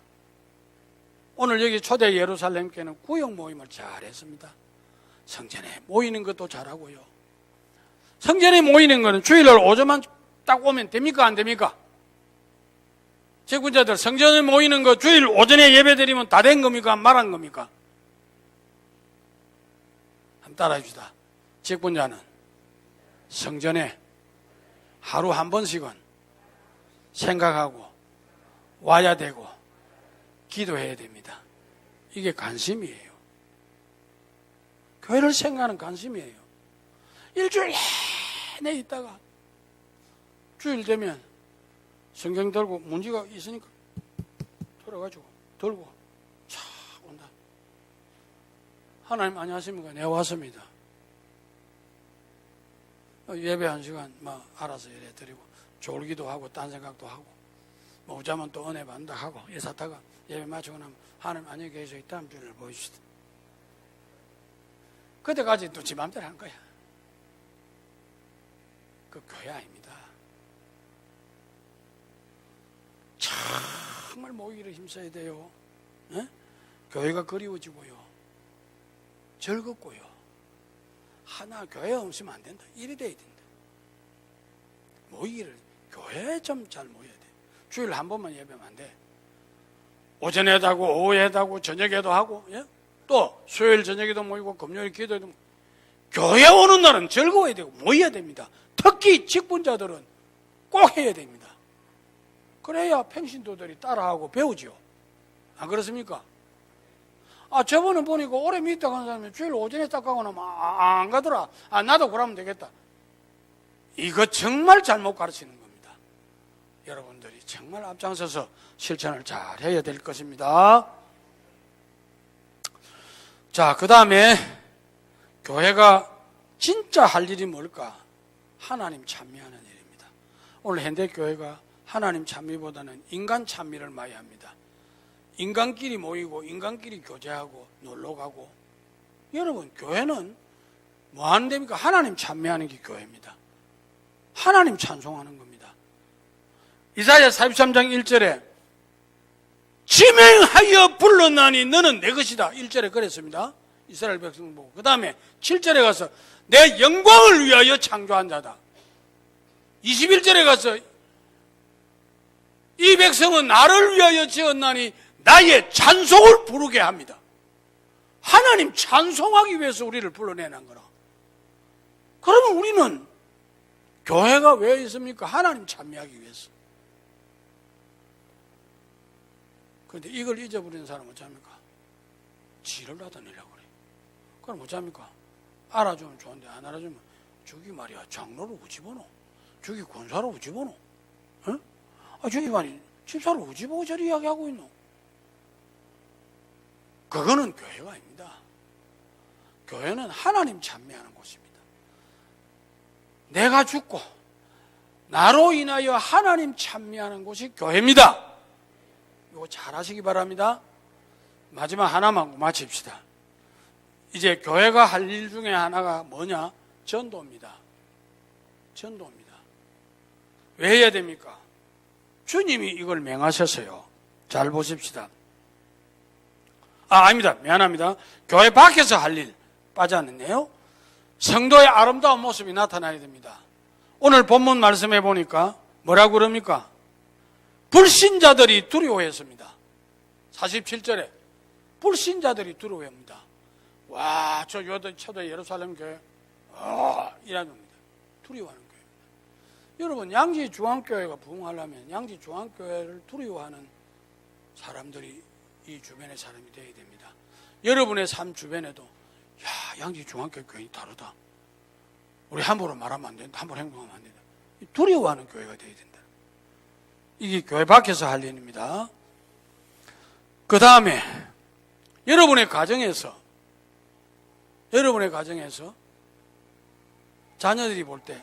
오늘 여기 초대 예루살렘교회는 구역 모임을 잘했습니다. 성전에 모이는 것도 잘하고요. 성전에 모이는 거는 주일날 오전만 딱 오면 됩니까? 안 됩니까? 직분자들 성전에 모이는 거 주일 오전에 예배 드리면 다 된 겁니까? 말한 겁니까? 한번 따라해 주시다. 직분자는 성전에 하루 한 번씩은 생각하고 와야 되고 기도해야 됩니다. 이게 관심이에요. 교회를 생각하는 관심이에요. 일주일 내내 있다가 주일 되면 성경 들고 문제가 있으니까 돌아가지고 들고 차 온다. 하나님 안녕하십니까? 내가 왔습니다. 예배 한 시간 알아서 예배 드리고 졸기도 하고 딴 생각도 하고 오자면 또 은혜 받는다 하고 예사다가 예배 마치고 나면 하나님 안녕히 계셔 다음 주를 보여주시다. 그때까지 또 지 맘대로 한 거야. 그 교회 아닙니다. 정말 모이기를 힘써야 돼요. 네? 교회가 그리워지고요. 즐겁고요. 하나 교회 없으면 안 된다. 이래 돼야 된다. 모이기를 교회에 좀 잘 모여야 돼. 주일 한 번만 예배하면 안 돼. 오전에도 하고 오후에도 하고 저녁에도 하고 또 수요일 저녁에도 모이고 금요일 기도에도 모이고. 교회 오는 날은 즐거워야 되고 모여야 됩니다. 특히 직분자들은 꼭 해야 됩니다. 그래야 평신도들이 따라하고 배우죠. 안 그렇습니까? 저번에 보니까 오래 믿다 가는 사람이 주일 오전에 딱 가고 나면 안 가더라. 나도 그러면 되겠다. 이거 정말 잘못 가르치는 겁니다. 여러분들이 정말 앞장서서 실천을 잘 해야 될 것입니다. 자, 그 다음에 교회가 진짜 할 일이 뭘까? 하나님 찬미하는 일입니다. 오늘 현대교회가 하나님 찬미보다는 인간 찬미를 많이 합니다. 인간끼리 모이고 인간끼리 교제하고 놀러가고. 여러분, 교회는 뭐 하는 데입니까? 하나님 찬미하는 게 교회입니다. 하나님 찬송하는 겁니다. 이사야 43장 1절에 지명하여 불렀나니 너는 내 것이다. 1절에 그랬습니다. 이스라엘 백성 보고. 그 다음에 7절에 가서 내 영광을 위하여 창조한 자다. 21절에 가서 이 백성은 나를 위하여 지었나니 나의 찬송을 부르게 합니다. 하나님 찬송하기 위해서 우리를 불러내는 거라. 그러면 우리는 교회가 왜 있습니까? 하나님 찬미하기 위해서. 그런데 이걸 잊어버리는 사람은 어쩝니까? 지를 받아내려고 그래. 그럼 어쩝니까? 알아주면 좋은데 안 알아주면 저기 말이야 장로를 어찌 보노? 저기 권사를 어찌 보노? 어? 저기 말이 집사를 어찌 보고 저리 이야기하고 있노? 그거는 교회가 아닙니다. 교회는 하나님 찬미하는 곳입니다. 내가 죽고 나로 인하여 하나님 찬미하는 곳이 교회입니다. 이거 잘 하시기 바랍니다. 마지막 하나만 하고 마칩시다. 이제 교회가 할 일 중에 하나가 뭐냐? 전도입니다. 전도입니다. 왜 해야 됩니까? 주님이 이걸 명하셨어요. 잘 보십시다. 아닙니다. 미안합니다. 교회 밖에서 할 일 빠졌네요. 성도의 아름다운 모습이 나타나야 됩니다. 오늘 본문 말씀해 보니까 뭐라고 그럽니까? 불신자들이 두려워했습니다. 47절에 불신자들이 두려워합니다. 와, 저 초대 예루살렘 교회 이라는 겁니다. 두려워하는 교회입니다. 여러분, 양지 중앙교회가 부흥하려면 양지 중앙교회를 두려워하는 사람들이 이 주변의 사람이 되어야 됩니다. 여러분의 삶 주변에도 양지 중앙교회 교인이 다르다. 우리 함부로 말하면 안 된다. 함부로 행동하면 안 된다. 두려워하는 교회가 되어야 된다. 이게 교회 밖에서 할 일입니다. 그 다음에 여러분의 가정에서 자녀들이 볼 때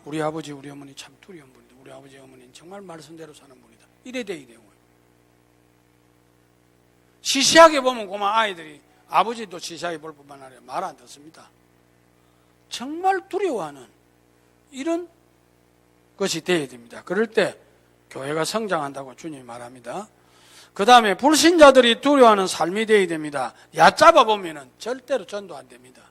우리 아버지 우리 어머니 참 두려운 분이다. 우리 아버지 어머니는 정말 말씀대로 사는 분이다. 이래 돼야 되고요. 시시하게 보면 그만 아이들이 아버지도 시시하게 볼 뿐만 아니라 말 안 듣습니다. 정말 두려워하는 이런 것이 되어야 됩니다. 그럴 때 교회가 성장한다고 주님이 말합니다. 그 다음에 불신자들이 두려워하는 삶이 되어야 됩니다. 얕잡아 보면은 절대로 전도 안 됩니다.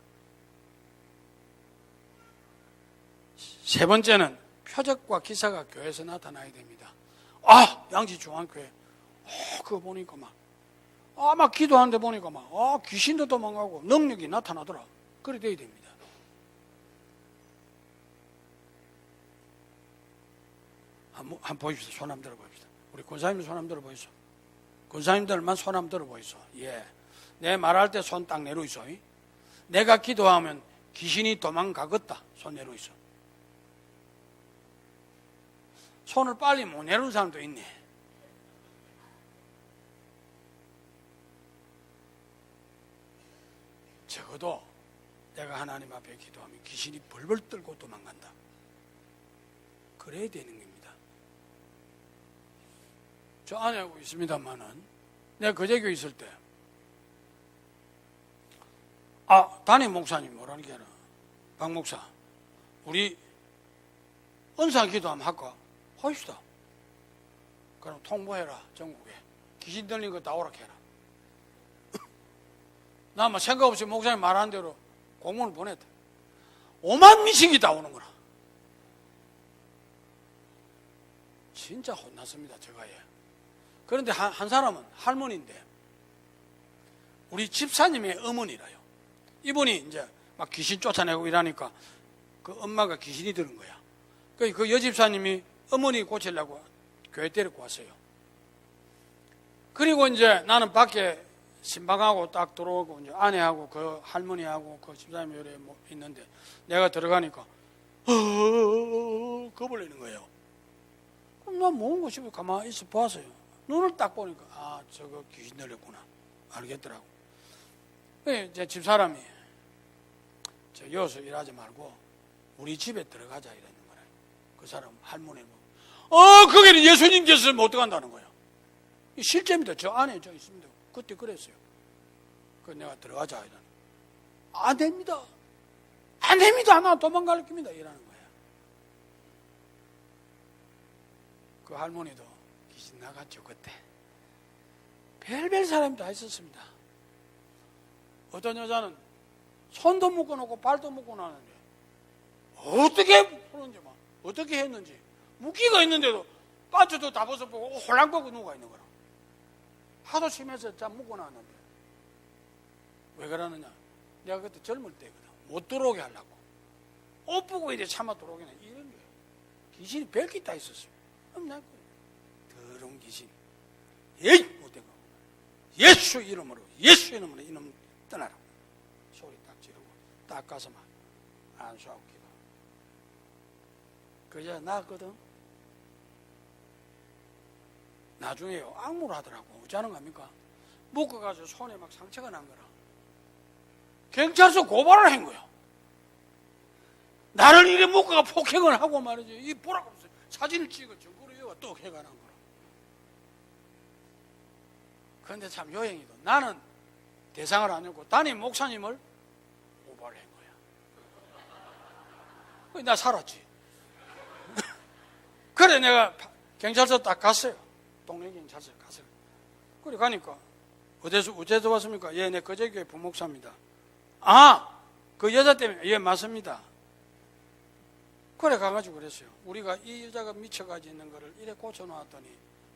세 번째는 표적과 기사가 교회에서 나타나야 됩니다. 아, 양지중앙교회. 그거 보니까 막 기도하는데 보니까 귀신도 도망가고 능력이 나타나더라. 그래 돼야 됩니다. 한번 보십시오. 손 한번 들어봅시다. 우리 권사님 손 한번 들어보이소. 권사님들만 손 한번 들어보이소. 예. 내 말할 때 손 딱 내려있어. 내가 기도하면 귀신이 도망가겠다. 손 내려있어. 손을 빨리 못 내려는 사람도 있네. 적어도 내가 하나님 앞에 기도하면 귀신이 벌벌 떨고 도망간다. 그래야 되는 겁니다. 저 아내하고 있습니다만은 내가 거제교에 있을 때 담임 목사님 뭐라는 게 아니라 박 목사 우리 은사 기도 한번 할까? 합시다. 그럼 통보해라 전국에 귀신 들린 거 다 오락해라. 나 생각 없이 목사님 말한 대로 공문을 보냈다. 5만 미신이 다 오는 거라. 진짜 혼났습니다, 제가. 그런데 한 사람은 할머니인데, 우리 집사님의 어머니라요. 이분이 이제 막 귀신 쫓아내고 이러니까 그 엄마가 귀신이 들은 거야. 그 여집사님이 어머니 고치려고 교회 데리고 왔어요. 그리고 이제 나는 밖에 신방하고 딱 들어오고 이제 아내하고 그 할머니하고 그 집사님 요래 있는데 내가 들어가니까 겁을 내는 거예요. 그럼 난 뭔가 싶어 가만히 있어 보았어요. 눈을 딱 보니까 저거 귀신 들렸구나 알겠더라고. 제 집사람이 저 여기서 일하지 말고 우리 집에 들어가자 이러는 거예요. 그 사람 할머니는 거기는 예수님께서 못 들어간다는 거예요. 실제입니다. 저 안에 저 있습니다. 그때 그랬어요. 그래서 내가 들어가자 이러는 안 됩니다. 안 됩니다. 나 도망갈 겁니다. 이러는 거예요. 그 할머니도 귀신 나갔죠. 그때 별별 사람이 다 있었습니다. 어떤 여자는 손도 묶어놓고 발도 묶어놨는데 어떻게 푸는지 어떻게 했는지 묶기가 있는데도 빠져도 다 벗어보고 홀랑거고 누가 있는 거라. 하도 심해서 다 묶어놨는데 왜 그러느냐. 내가 그때 젊을 때거든. 못 들어오게 하려고 옷 보고 이래 참아 들어오게는 이런 거예요. 귀신이 별게 다 있었어요. 그럼 내가 더러운 귀신 에이 못된 거 예수 이름으로 이놈 떠나라 소리 딱 지르고 딱 가서 막 안수하고 기도. 그저 나왔거든. 나중에요 악물 하더라고. 어쩌는 겁니까? 묶어가지고 손에 막 상처가 난 거라. 경찰서 고발을 한 거야. 나를 이래 묶어가 폭행을 하고 말이지. 이 보라고 없어요. 사진을 찍어 증거로 또 해가 난 거라. 그런데 참 요행이도 나는 대상을 안 했고 담임 목사님을 고발한 거야. 나 살았지. 그래 내가 경찰서 딱 갔어요. 동네 경찰서 갔어요. 그래 가니까 어디서 왔습니까? 예, 내 거제교회 부목사입니다. 그 여자 때문에 예 맞습니다. 그래 가가지고 그랬어요. 우리가 이 여자가 미쳐가지고 있는 거를 이래 고쳐놓았더니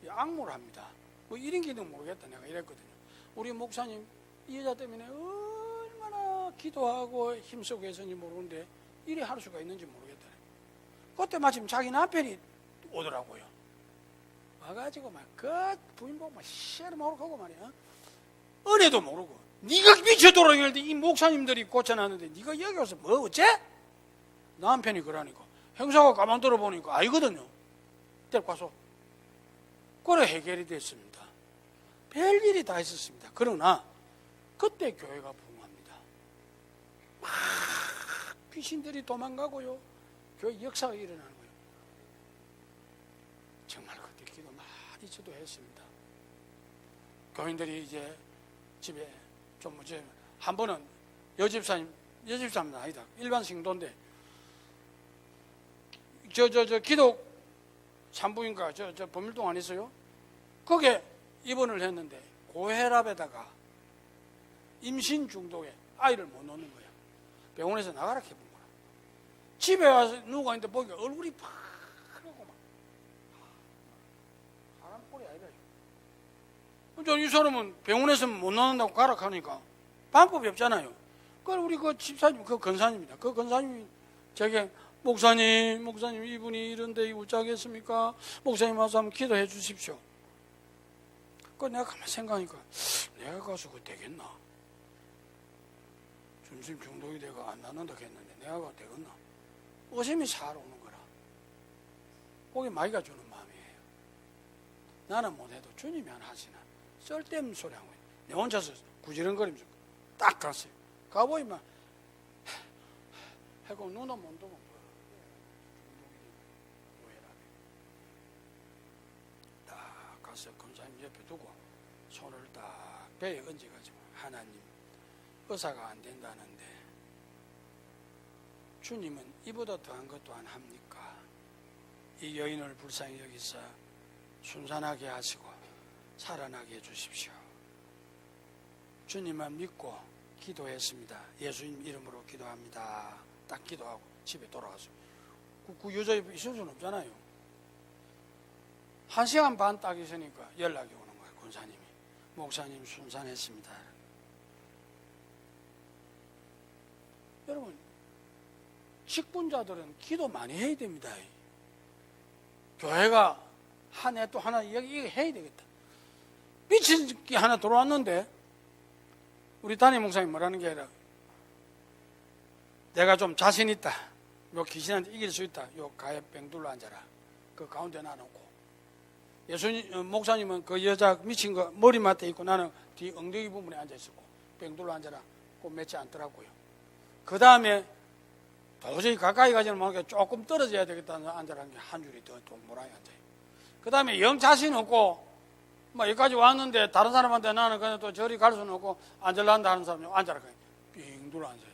악물을 합니다. 뭐 이런 기능 모르겠다 내가 이랬거든요. 우리 목사님 이 여자 때문에 얼마나 기도하고 힘쓰고 했는지 모르는데 이래 할 수가 있는지 모르겠다. 그때 마침 자기 남편이 오더라고요. 와가지고 막 그 부인 보고 막 씨를 모르고 말이야. 은혜도 모르고 네가 미쳐 돌아다니는데 이 목사님들이 고쳐놨는데 네가 여기 와서 뭐 어째? 남편이 그러니까 형사가 가만 들어보니까 알거든요. 데리고 가서 그래 해결이 됐습니다. 별일이 다 있었습니다. 그러나 그때 교회가 부흥합니다. 막 귀신들이 도망가고요. 교회 역사가 일어나는 거예요. 정말 그때 기도 많이 저도 했습니다. 교인들이 이제 집에 좀 이제 한 번은 여집사님은 아니다. 일반 성도인데 기도 산부인과 저 범일동 안 있어요? 거기에 입원을 했는데 고혈압에다가 임신 중독에 아이를 못 놓는 거야. 병원에서 나가라 해본 거야. 집에 와서 누가 있는데 보니까 얼굴이 파랗고 막 사람 꼴이 아니라. 이 사람은 병원에서 못 나온다고 가라 하니까 방법이 없잖아요. 그걸 우리 그 집사님, 그 권사님입니다. 그 권사님이 제게 목사님 이분이 이런데 우짜겠습니까? 목사님 와서 한번 기도해 주십시오. 그 내가 가만히 생각하니까 내가 가서 그거 되겠나? 중심 중독이 되고 안 나는다 했는데 내가 가도 되겠나? 의심이 살 오는 거라. 그게 마귀가 주는 마음이에요. 나는 못해도 주님이 안 하시나. 쓸데없는 소리 하고 내 혼자서 구지렁거리면서 딱 갔어요. 가보이면 해고 눈도 못 뜨고 딱 가서 검사님 옆에 두고 손을 딱 배에 얹어가지고 하나님 의사가 안 된다는데 주님은 이보다 더한 것도 안 합니까? 이 여인을 불쌍히 여기서 순산하게 하시고 살아나게 해주십시오. 주님만 믿고 기도했습니다. 예수님 이름으로 기도합니다. 딱 기도하고 집에 돌아가서 그 여자 있을 수는 없잖아요. 1시간 반 딱 있으니까 연락이 오는 거예요. 권사님이 목사님 순산했습니다. 여러분 직분자들은 기도 많이 해야 됩니다. 교회가 한 해 또 하나 이거 해야 되겠다. 미친 게 하나 들어왔는데 우리 담임 목사님 뭐라는 게 아니라 내가 좀 자신 있다. 요 귀신한테 이길 수 있다. 요 가에 병들러 앉아라. 그 가운데 놔놓고 예수님 목사님은 그 여자 미친 거 머리맡에 있고 나는 뒤 엉덩이 부분에 앉아 있었고 병들러 앉아라. 그 맺지 않더라고요. 그 다음에 도저히 가까이 가지는 못하니까 조금 떨어져야 되겠다는 앉아라는 게 한 줄이 더 모라에 앉아요. 그 다음에 영 자신 없고 뭐 여기까지 왔는데 다른 사람한테 나는 그냥 또 저리 갈 수는 없고 앉으려한다 하는 사람이 앉아라 그냥 빙 둘러 앉아요.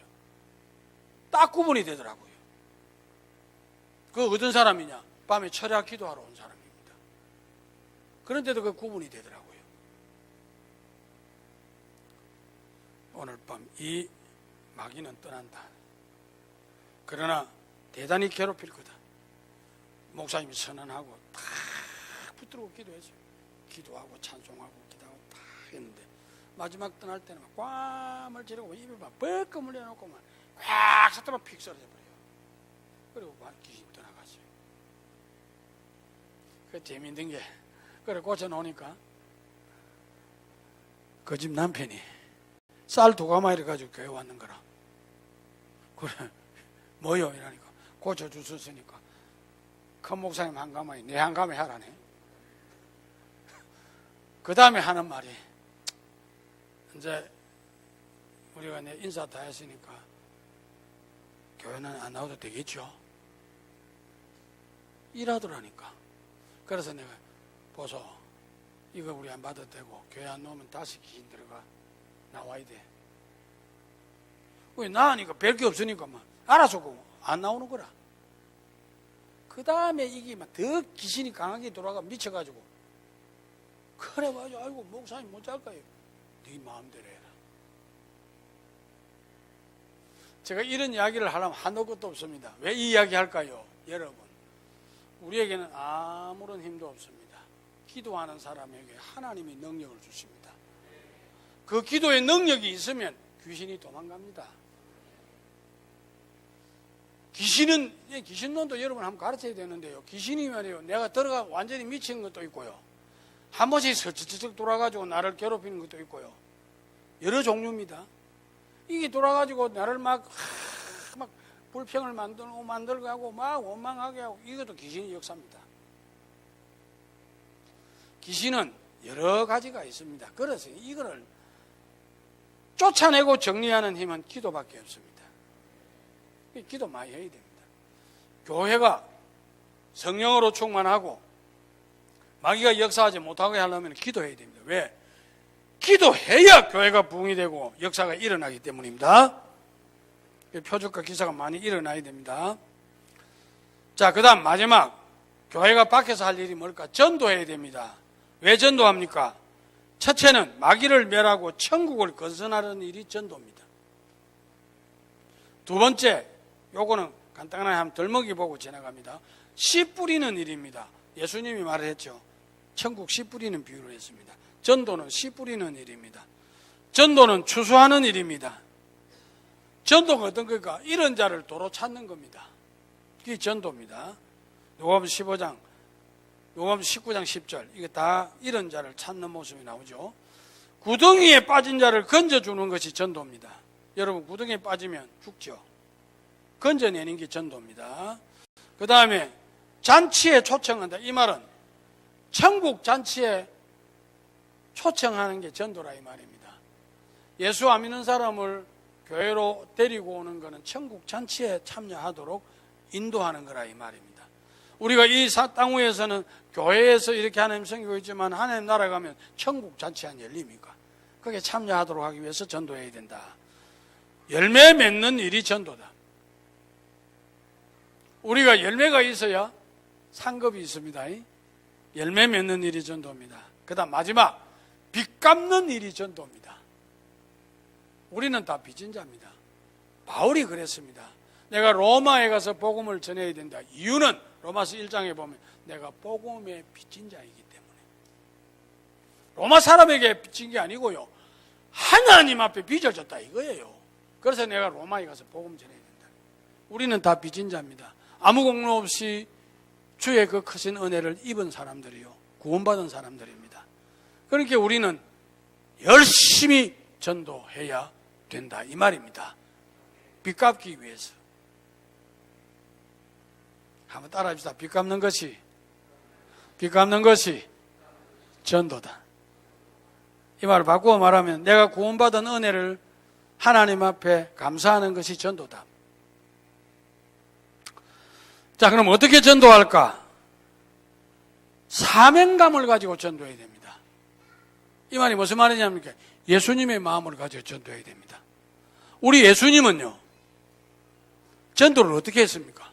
딱 구분이 되더라고요. 그 어떤 사람이냐? 밤에 철야 기도하러 온 사람입니다. 그런데도 그 구분이 되더라고요. 오늘 밤 이 마귀는 떠난다. 그러나 대단히 괴롭힐 거다. 목사님이 선언하고 탁 붙들고 기도했어요. 기도하고 찬송하고 기도하고 탁 했는데 마지막 떠날 때는 막 꽝을 지르고 입에 막 뻘끔 흘려놓고 막 꽉 샀더만 픽 쓰러져 버려요. 그리고 막 귀신이 떠나갔어요. 그 재미있는 게 그래 고쳐놓으니까 그 집 남편이 쌀 2가마를 가지고 교회 왔는 거라. 그래 뭐요? 이러니까 고쳐주셨으니까 큰 목사님 1가마에 내 1가마에 하라네. 그 다음에 하는 말이 이제 우리가 내 인사 다 했으니까 교회는 안 나와도 되겠죠? 일하더라니까. 그래서 내가 보소 이거 우리 안 받아도 되고 교회 안 나오면 다시 귀신 들어가 나와야 돼. 왜 나으니까 별게 없으니까 막 알아서 안 나오는 거라. 그 다음에 이게 막 더 귀신이 강하게 돌아가 미쳐가지고 그래 맞아. 아이고 목사님 못 잘까요? 네 마음대로 해라. 제가 이런 이야기를 하려면 한도 끝도 없습니다. 왜 이 이야기 할까요? 여러분 우리에게는 아무런 힘도 없습니다. 기도하는 사람에게 하나님이 능력을 주십니다. 그 기도의 능력이 있으면 귀신이 도망갑니다. 귀신론도 여러분 한번 가르쳐야 되는데요. 귀신이 말이에요. 내가 들어가 완전히 미친 것도 있고요. 한 번씩 슬쩍슬쩍 돌아가지고 나를 괴롭히는 것도 있고요. 여러 종류입니다. 이게 돌아가지고 나를 막 불평을 만들고 하고 막 원망하게 하고 이것도 귀신의 역사입니다. 귀신은 여러 가지가 있습니다. 그래서 이거를 쫓아내고 정리하는 힘은 기도밖에 없습니다. 기도 많이 해야 됩니다. 교회가 성령으로 충만하고 마귀가 역사하지 못하게 하려면 기도해야 됩니다. 왜? 기도해야 교회가 부흥이 되고 역사가 일어나기 때문입니다. 표적과 기사가 많이 일어나야 됩니다. 자, 그 다음 마지막. 교회가 밖에서 할 일이 뭘까? 전도해야 됩니다. 왜 전도합니까? 첫째는 마귀를 멸하고 천국을 건설하는 일이 전도입니다. 두 번째, 요거는 간단하게 한번 덜먹이 보고 지나갑니다. 씨 뿌리는 일입니다. 예수님이 말했죠. 천국 씨 뿌리는 비유를 했습니다. 전도는 씨 뿌리는 일입니다. 전도는 추수하는 일입니다. 전도가 어떤 겁니까? 이런 자를 도로 찾는 겁니다. 그게 전도입니다. 요한복음 15장, 요한복음 19장 10절, 이게 다 이런 자를 찾는 모습이 나오죠. 구덩이에 빠진 자를 건져주는 것이 전도입니다. 여러분, 구덩이에 빠지면 죽죠. 건져내는 게 전도입니다. 그 다음에 잔치에 초청한다. 이 말은 천국 잔치에 초청하는 게 전도라 이 말입니다. 예수 안 믿는 사람을 교회로 데리고 오는 것은 천국 잔치에 참여하도록 인도하는 거라 이 말입니다. 우리가 이 땅 위에서는 교회에서 이렇게 하나님 섬기고 있지만 하나님 나라 가면 천국 잔치 안 열립니까? 거기에 참여하도록 하기 위해서 전도해야 된다. 열매 맺는 일이 전도다. 우리가 열매가 있어야 상급이 있습니다. 열매 맺는 일이 전도입니다. 그 다음 마지막, 빚 갚는 일이 전도입니다. 우리는 다 빚진 자입니다. 바울이 그랬습니다. 내가 로마에 가서 복음을 전해야 된다. 이유는 로마서 1장에 보면 내가 복음의 빚진 자이기 때문에. 로마 사람에게 빚진 게 아니고요, 하나님 앞에 빚을 졌다 이거예요. 그래서 내가 로마에 가서 복음 전해야 된다. 우리는 다 빚진 자입니다. 아무 공로 없이 주의 그 크신 은혜를 입은 사람들이요, 구원받은 사람들입니다. 그러니까 우리는 열심히 전도해야 된다 이 말입니다. 빚 갚기 위해서. 한번 따라합시다. 빚 갚는 것이 전도다. 이 말을 바꾸어 말하면 내가 구원받은 은혜를 하나님 앞에 감사하는 것이 전도다. 자, 그럼 어떻게 전도할까? 사명감을 가지고 전도해야 됩니다. 이 말이 무슨 말이냐면 예수님의 마음을 가지고 전도해야 됩니다. 우리 예수님은요, 전도를 어떻게 했습니까?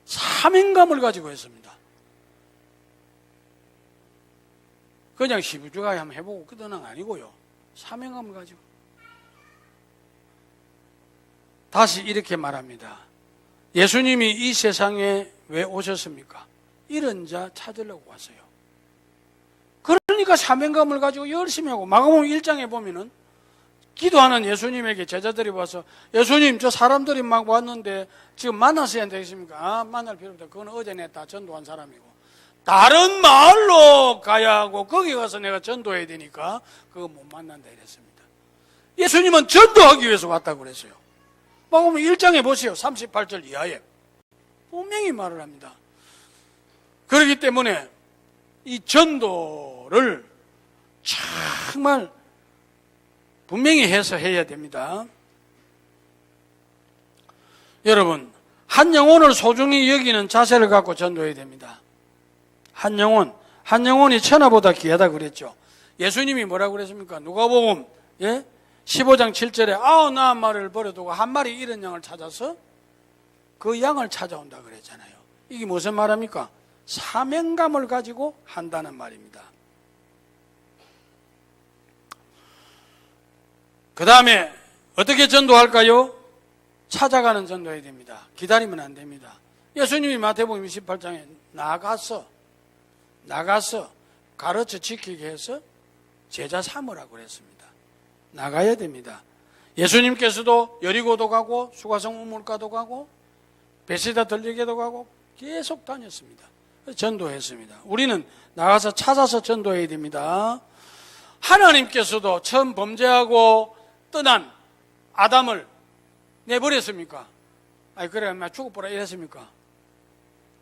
사명감을 가지고 했습니다. 그냥 시부주가에 한번 해보고 끝은 아니고요, 사명감을 가지고. 다시 이렇게 말합니다. 예수님이 이 세상에 왜 오셨습니까? 이런 자 찾으려고 왔어요. 그러니까 사명감을 가지고 열심히 하고, 마가복음 1장에 보면은 기도하는 예수님에게 제자들이 와서, 예수님, 저 사람들이 막 왔는데 지금 만나셔야 되겠습니까? 아, 만날 필요 없다. 그건 어제 내가 다 전도한 사람이고, 다른 마을로 가야 하고 거기 가서 내가 전도해야 되니까 그거 못 만난다 이랬습니다. 예수님은 전도하기 위해서 왔다고 그랬어요. 마가복음 1장에 보세요. 38절 이하에 분명히 말을 합니다. 그렇기 때문에 이 전도를 정말 분명히 해서 해야 됩니다. 여러분, 한 영혼을 소중히 여기는 자세를 갖고 전도해야 됩니다. 한 영혼이 천하보다 귀하다 그랬죠. 예수님이 뭐라고 그랬습니까? 누가복음 15장 7절에 99마리를 버려두고 한 마리 잃은 양을 찾아서 그 양을 찾아온다 그랬잖아요. 이게 무슨 말입니까? 사명감을 가지고 한다는 말입니다. 그 다음에 어떻게 전도할까요? 찾아가는 전도해야 됩니다. 기다리면 안 됩니다. 예수님이 마태복음 28장에 나가서 가르쳐 지키게 해서 제자 삼으라고 그랬습니다. 나가야 됩니다. 예수님께서도 여리고도 가고 수가성 우물가도 가고 베세다 들리게도 가고 계속 다녔습니다. 전도했습니다. 우리는 나가서 찾아서 전도해야 됩니다. 하나님께서도 처음 범죄하고 떠난 아담을 내버렸습니까? 아니, 그래, 죽어보라 이랬습니까?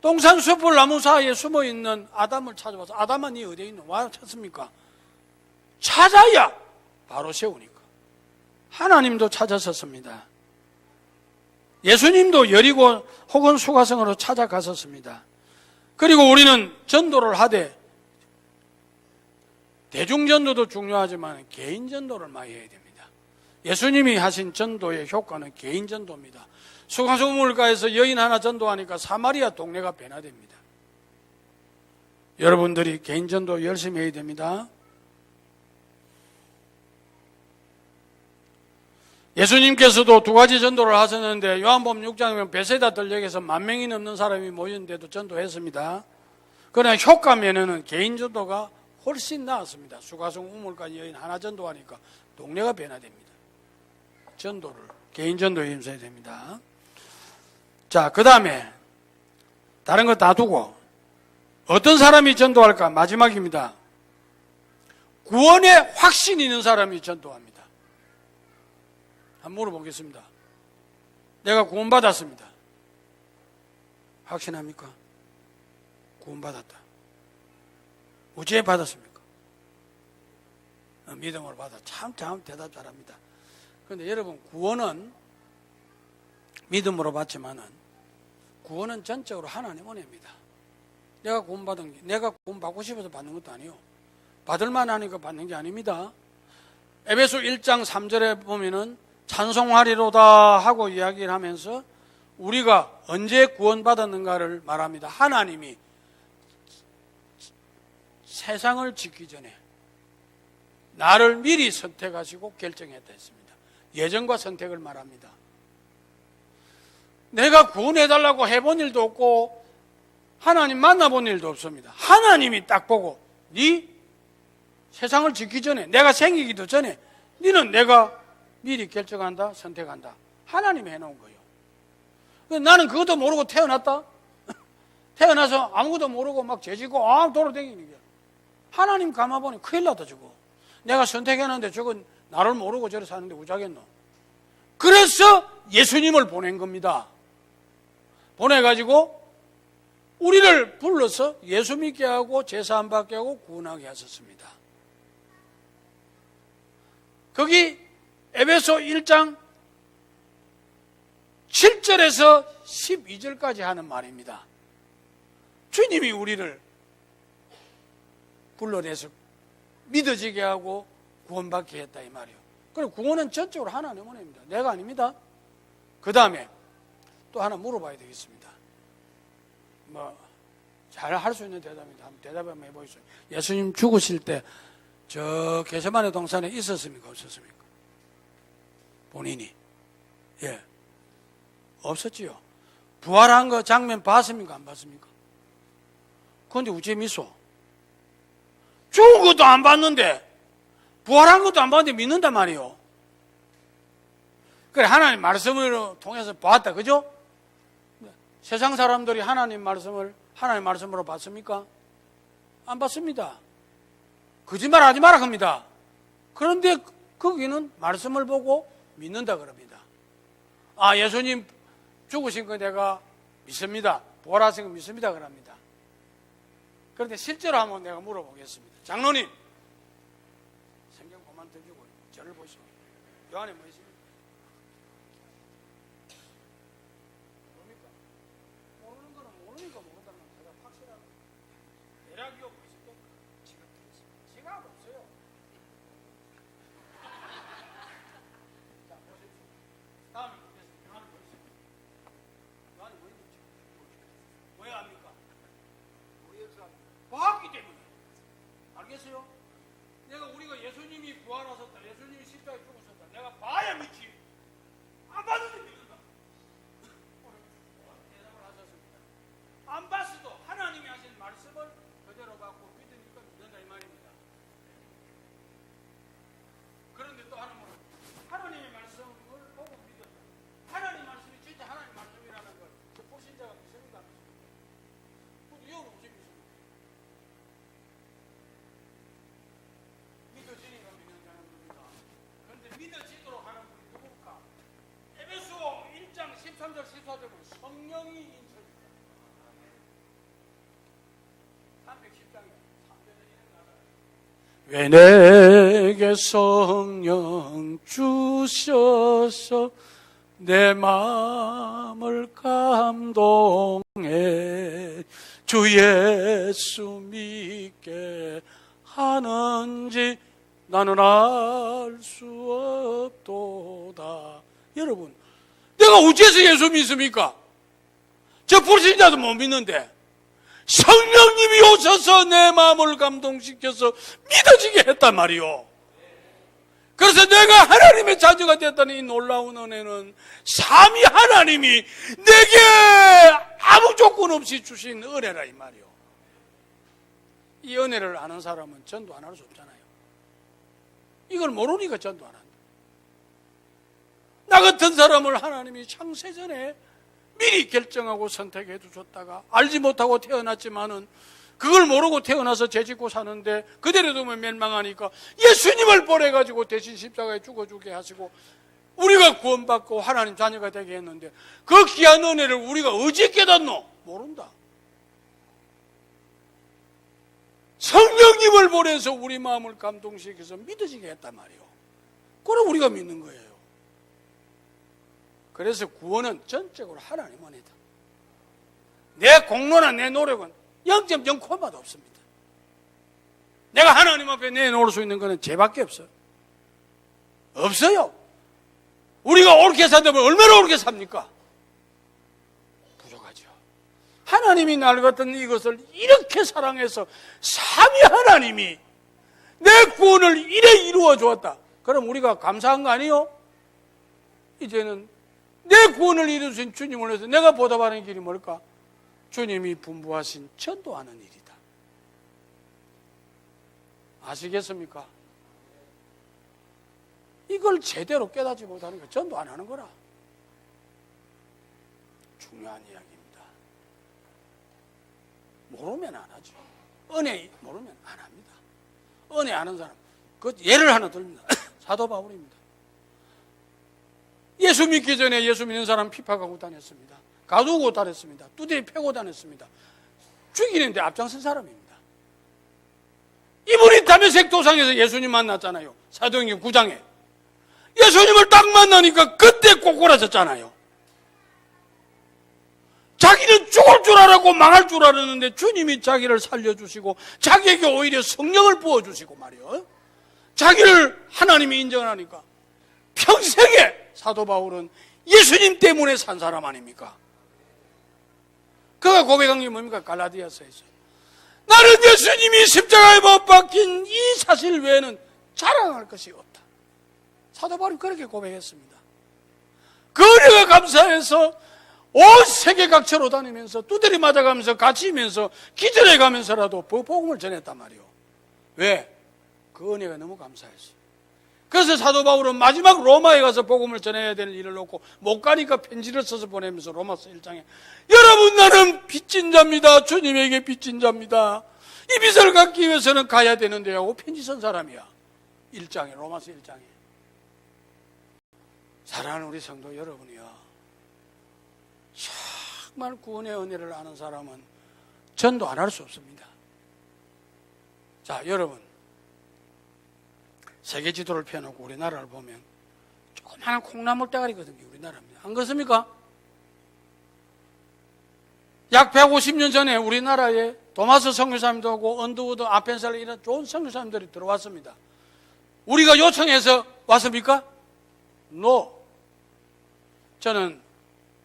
동산 숲을 나무 사이에 숨어 있는 아담을 찾아와서, 아담아, 니 어디에 있노? 와 찾습니까? 찾아야 바로 세우니까. 하나님도 찾았었습니다. 예수님도 여리고 혹은 수가성으로 찾아갔었습니다. 그리고 우리는 전도를 하되, 대중전도도 중요하지만 개인전도를 많이 해야 됩니다. 예수님이 하신 전도의 효과는 개인 전도입니다. 수강소물가에서 여인 하나 전도하니까 사마리아 동네가 변화됩니다. 여러분들이 개인 전도 열심히 해야 됩니다. 예수님께서도 두 가지 전도를 하셨는데 요한복음 6장에 보면 베세다 들녘에서 10,000명이 넘는 사람이 모였는데도 전도했습니다. 그러나 효과 면에는 개인 전도가 훨씬 나았습니다. 수가성 우물가 여인 하나 전도하니까 동네가 변화됩니다. 전도를 개인 전도에 힘써야 됩니다. 자, 그 다음에 다른 거 다 두고 어떤 사람이 전도할까? 마지막입니다. 구원에 확신 있는 사람이 전도합니다. 한번 물어보겠습니다. 내가 구원받았습니다. 확신합니까? 구원받았다. 어찌해 받았습니까? 믿음으로 받아. 참 대답 잘합니다. 그런데 여러분, 구원은 믿음으로 받지만은 구원은 전적으로 하나님 은혜입니다. 내가 구원받은 게, 내가 구원받고 싶어서 받는 것도 아니에요. 받을만 하니까 받는 게 아닙니다. 에베소 1장 3절에 보면은 찬송하리로다 하고 이야기를 하면서 우리가 언제 구원받았는가를 말합니다. 하나님이 세상을 짓기 전에 나를 미리 선택하시고 결정했다 했습니다. 예정과 선택을 말합니다. 내가 구원해달라고 해본 일도 없고 하나님 만나본 일도 없습니다. 하나님이 딱 보고 네 세상을 짓기 전에, 내가 생기기도 전에 너는 내가 미리 결정한다, 선택한다. 하나님이 해놓은 거예요. 나는 그것도 모르고 태어났다. 태어나서 아무것도 모르고 막 죄지고 돌아다니는 거야. 하나님 감아보니 큰일 났다 저거. 내가 선택했는데 저건 나를 모르고 저래 사는데 우자겠노. 그래서 예수님을 보낸 겁니다. 보내가지고 우리를 불러서 예수 믿게 하고 제사함 받게 하고 구원하게 하셨습니다. 거기 에베소 1장 7절에서 12절까지 하는 말입니다. 주님이 우리를 불러내서 믿어지게 하고 구원받게 했다 이 말이에요. 그리고 구원은 전적으로 하나님 은혜입니다. 내가 아닙니다. 그 다음에 또 하나 물어봐야 되겠습니다. 잘 할 수 있는 대답입니다. 한번 대답 한번 해보시죠. 예수님 죽으실 때 저 게세마네 동산에 있었습니까? 없었습니까? 본인이. 예. 없었지요. 부활한 거 장면 봤습니까? 안 봤습니까? 그런데 우째 미소. 죽은 것도 안 봤는데, 부활한 것도 안 봤는데 믿는단 말이에요. 그래, 하나님 말씀을 통해서 봤다. 그죠? 세상 사람들이 하나님 말씀을 하나님 말씀으로 봤습니까? 안 봤습니다. 거짓말 하지 마라 합니다. 그런데 거기는 말씀을 보고 믿는다 그럽니다. 아, 예수님 죽으신 거 내가 믿습니다. 부활하신 거 믿습니다 그럽니다. 그런데 실제로 한번 내가 물어보겠습니다. 장로님, 성경 그만 들고 저를 보시고 요 안에 뭐 있습니까? 모릅니까? 모르는 거는 모르니까 모른다는 건 제가 확실하고 대략이요 뭐 있을까? 지각 없어요. 자, 보십시오. 다음에 보겠습니다. 요 안에 뭐 있습니까? 요 안에 뭐 있는지 왜 압니까? 봤기 때문에. 알겠어요? 우리가 예수님이 부활하셨다, 예수님이 십자가에 죽으셨다, 내가 봐야 믿지. 안 봤는데 믿는다. 대답을 하셨습니다. 안 봤어도 하나님이 하신 말씀을 그대로 받고 믿으니까 믿는다 이 말입니다. 그런데 또 하나는 하나님의 말씀을 보고 믿었다. 하나님 말씀이 진짜 하나님 말씀이라는 걸 불신자가 믿습니까? 안 믿습니까? 그것도 이유는 없이 믿습니다. 믿어지니까 믿는다는 겁니다. 그런데 믿어지도록 하는 분이 누굴까? 에베소 1장 13절 14절은 성령이 인쳐진다. 310장에 3절에 왜 내게 성령 주셔서 내 마음을 감동해 주 예수 믿게 하는지 나는 알 수 없도다. 여러분, 내가 어째서 예수 믿습니까? 저 불신자도 못 믿는데 성령님이 오셔서 내 마음을 감동시켜서 믿어지게 했단 말이요. 그래서 내가 하나님의 자녀가 됐다는 이 놀라운 은혜는 삼위 하나님이 내게 아무 조건 없이 주신 은혜라 이 말이요. 이 은혜를 아는 사람은 전도 안 할 수 없잖아요. 이걸 모르니까 전도 안 한다. 나 같은 사람을 하나님이 창세전에 미리 결정하고 선택해 두셨다가 알지 못하고 태어났지만은 그걸 모르고 태어나서 죄짓고 사는데 그대로 두면 멸망하니까 예수님을 보내가지고 대신 십자가에 죽어주게 하시고 우리가 구원받고 하나님 자녀가 되게 했는데 그 귀한 은혜를 우리가 어찌 깨닫노? 모른다. 성령님을 보내서 우리 마음을 감동시켜서 믿어지게 했단 말이에요. 그걸 우리가 믿는 거예요. 그래서 구원은 전적으로 하나님 은혜다. 내 공로나 내 노력은 0.0콤마도 없습니다. 내가 하나님 앞에 내놓을 수 있는 것은 죄밖에 없어요. 없어요. 우리가 옳게 산다면 얼마나 옳게 삽니까? 부족하죠. 하나님이 날 같은 이것을 이렇게 사랑해서 삼위 하나님이 내 구원을 이래 이루어 주었다. 그럼 우리가 감사한 거 아니에요? 이제는 내 구원을 이루신 주님을 위해서 내가 보답하는 길이 뭘까? 주님이 분부하신 전도하는 일이다. 아시겠습니까? 이걸 제대로 깨닫지 못하는 거 전도 안 하는 거라. 중요한 이야기입니다. 모르면 안 하죠. 은혜 모르면 안 합니다. 은혜 아는 사람, 그 예를 하나 들립니다. 사도 바울입니다. 예수 믿기 전에 예수 믿는 사람 핍박하고 다녔습니다. 가두고 다녔습니다. 두드리 패고 다녔습니다. 죽이는데 앞장선 사람입니다. 이분이 다메섹 도상에서 예수님 만났잖아요. 사도행전 9장에. 예수님을 딱 만나니까 그때 꼬꾸라졌잖아요. 자기는 죽을 줄 알았고 망할 줄 알았는데 주님이 자기를 살려주시고 자기에게 오히려 성령을 부어주시고 말이요. 자기를 하나님이 인정하니까 평생에 사도 바울은 예수님 때문에 산 사람 아닙니까? 그가 고백한 게 뭡니까? 갈라디아서에서 나는 예수님이 십자가에 못 박힌 이 사실 외에는 자랑할 것이 없다. 사도 바울이 그렇게 고백했습니다. 그 은혜가 감사해서 온 세계 각처로 다니면서 두드리 맞아가면서 갇히면서 기절해가면서라도 복음을 전했단 말이에요. 왜? 그 은혜가 너무 감사했어요. 그래서 사도 바울은 마지막 로마에 가서 복음을 전해야 되는 일을 놓고 못 가니까 편지를 써서 보내면서 로마서 1장에 여러분 나는 빚진 자입니다. 주님에게 빚진 자입니다. 이 빚을 갚기 위해서는 가야 되는데 하고 편지 쓴 사람이야. 1장에 로마서 1장에. 사랑하는 우리 성도 여러분이요. 정말 구원의 은혜를 아는 사람은 전도 안 할 수 없습니다. 자, 여러분. 세계 지도를 펴놓고 우리나라를 보면 조그마한 콩나물 대가리거든요. 우리나라입니다. 안 그렇습니까? 약 150년 전에 우리나라에 도마스 선교사님도 하고 언더우드, 아펜셀 이런 좋은 선교사님들이 들어왔습니다. 우리가 요청해서 왔습니까? No. 저는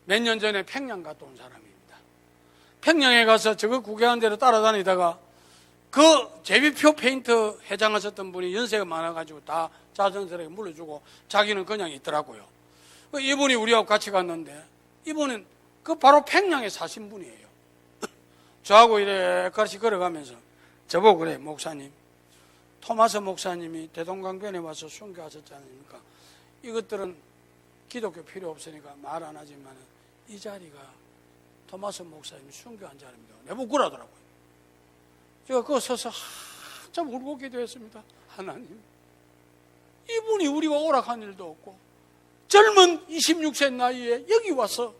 몇 년 전에 평양 갔다 온 사람입니다. 평양에 가서 저거 구경한 대로 따라다니다가 그 제비표 페인트 회장하셨던 분이 연세가 많아가지고 다 자전거에 물려주고 자기는 그냥 있더라고요. 이분이 우리하고 같이 갔는데 이분은 그 바로 평양에 사신 분이에요. 저하고 이래 같이 걸어가면서 저보고 그래, 목사님, 토마스 목사님이 대동강변에 와서 순교하셨지 않습니까? 이것들은 기독교 필요 없으니까 말 안 하지만 이 자리가 토마스 목사님이 순교한 자리입니다. 내보고 그러더라고요. 제가 그거 서서 한참 울고 기도했습니다. 하나님, 이분이 우리가 오락한 일도 없고 젊은 26세 나이에 여기 와서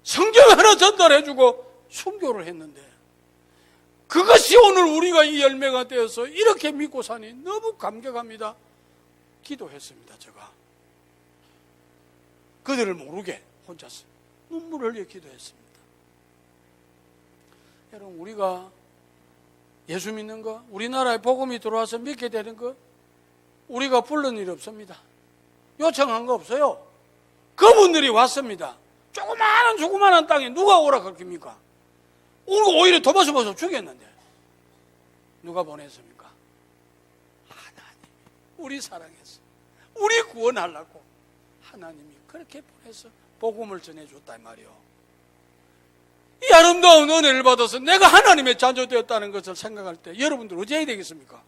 성경 하나 전달해주고 순교를 했는데 그것이 오늘 우리가 이 열매가 되어서 이렇게 믿고 사니 너무 감격합니다. 기도했습니다. 제가 그들을 모르게 혼자서 눈물을 흘려 기도했습니다. 여러분, 우리가 예수 믿는 거, 우리나라에 복음이 들어와서 믿게 되는 거, 우리가 부른 일이 없습니다. 요청한 거 없어요. 그분들이 왔습니다. 조그마한 땅에 누가 오라 그럽니까? 오히려 도마서 죽였는데 누가 보냈습니까? 하나님. 우리 사랑해서 우리 구원하려고 하나님이 그렇게 보내서 복음을 전해줬단 말이요. 이 아름다운 은혜를 받아서 내가 하나님의 자녀되었다는 것을 생각할 때 여러분들 어찌 해야 되겠습니까?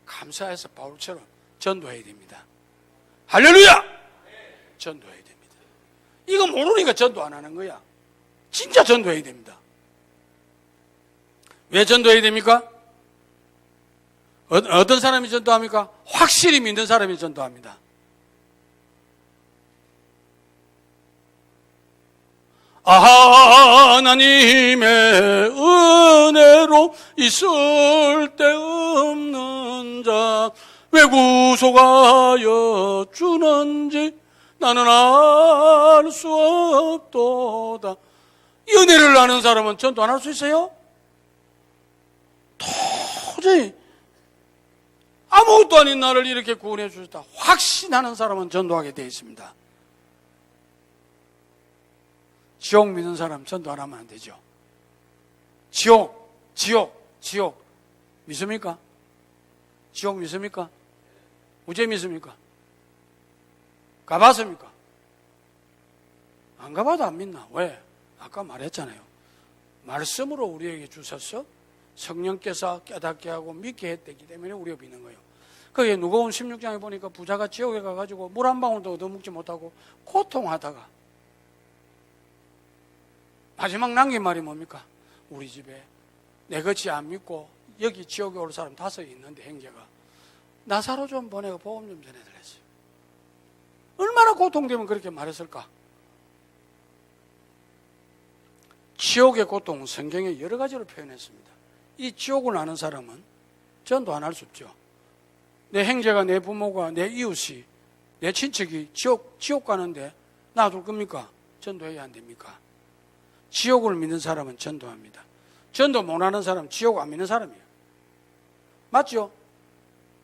감사해서 바울처럼 전도해야 됩니다. 할렐루야! 전도해야 됩니다. 이거 모르니까 전도 안 하는 거야. 진짜 전도해야 됩니다. 왜 전도해야 됩니까? 어떤 사람이 전도합니까? 확실히 믿는 사람이 전도합니다. 하나님의 은혜로 있을 데 없는 자 왜 구속하여 주는지 나는 알 수 없도다. 이 은혜를 아는 사람은 전도 안 할 수 있어요? 도저히 아무것도 아닌 나를 이렇게 구원해 주셨다 확신하는 사람은 전도하게 되어 있습니다. 지옥 믿는 사람 전도 안 하면 안 되죠. 지옥 믿습니까? 지옥 믿습니까? 우제 믿습니까? 가봤습니까? 안 가봐도 안 믿나? 왜? 아까 말했잖아요. 말씀으로 우리에게 주셨어 성령께서 깨닫게 하고 믿게 했기 때문에 우리가 믿는 거예요. 그게 누가복음 16장에 보니까 부자가 지옥에 가가지고 물 한 방울도 얻어먹지 못하고 고통하다가 마지막 남긴 말이 뭡니까? 우리 집에 내 것이 안 믿고 여기 지옥에 올 사람 5 있는데 형제가 나사로 좀 보내고 복음 좀 전해드렸어요. 얼마나 고통되면 그렇게 말했을까? 지옥의 고통은 성경에 여러 가지로 표현했습니다. 이 지옥을 아는 사람은 전도 안 할 수 없죠. 내 형제가, 내 부모가, 내 이웃이, 내 친척이 지옥 가는데 놔둘 겁니까? 전도해야 안 됩니까? 지옥을 믿는 사람은 전도합니다. 전도 못하는 사람은 지옥 안 믿는 사람이에요. 맞죠?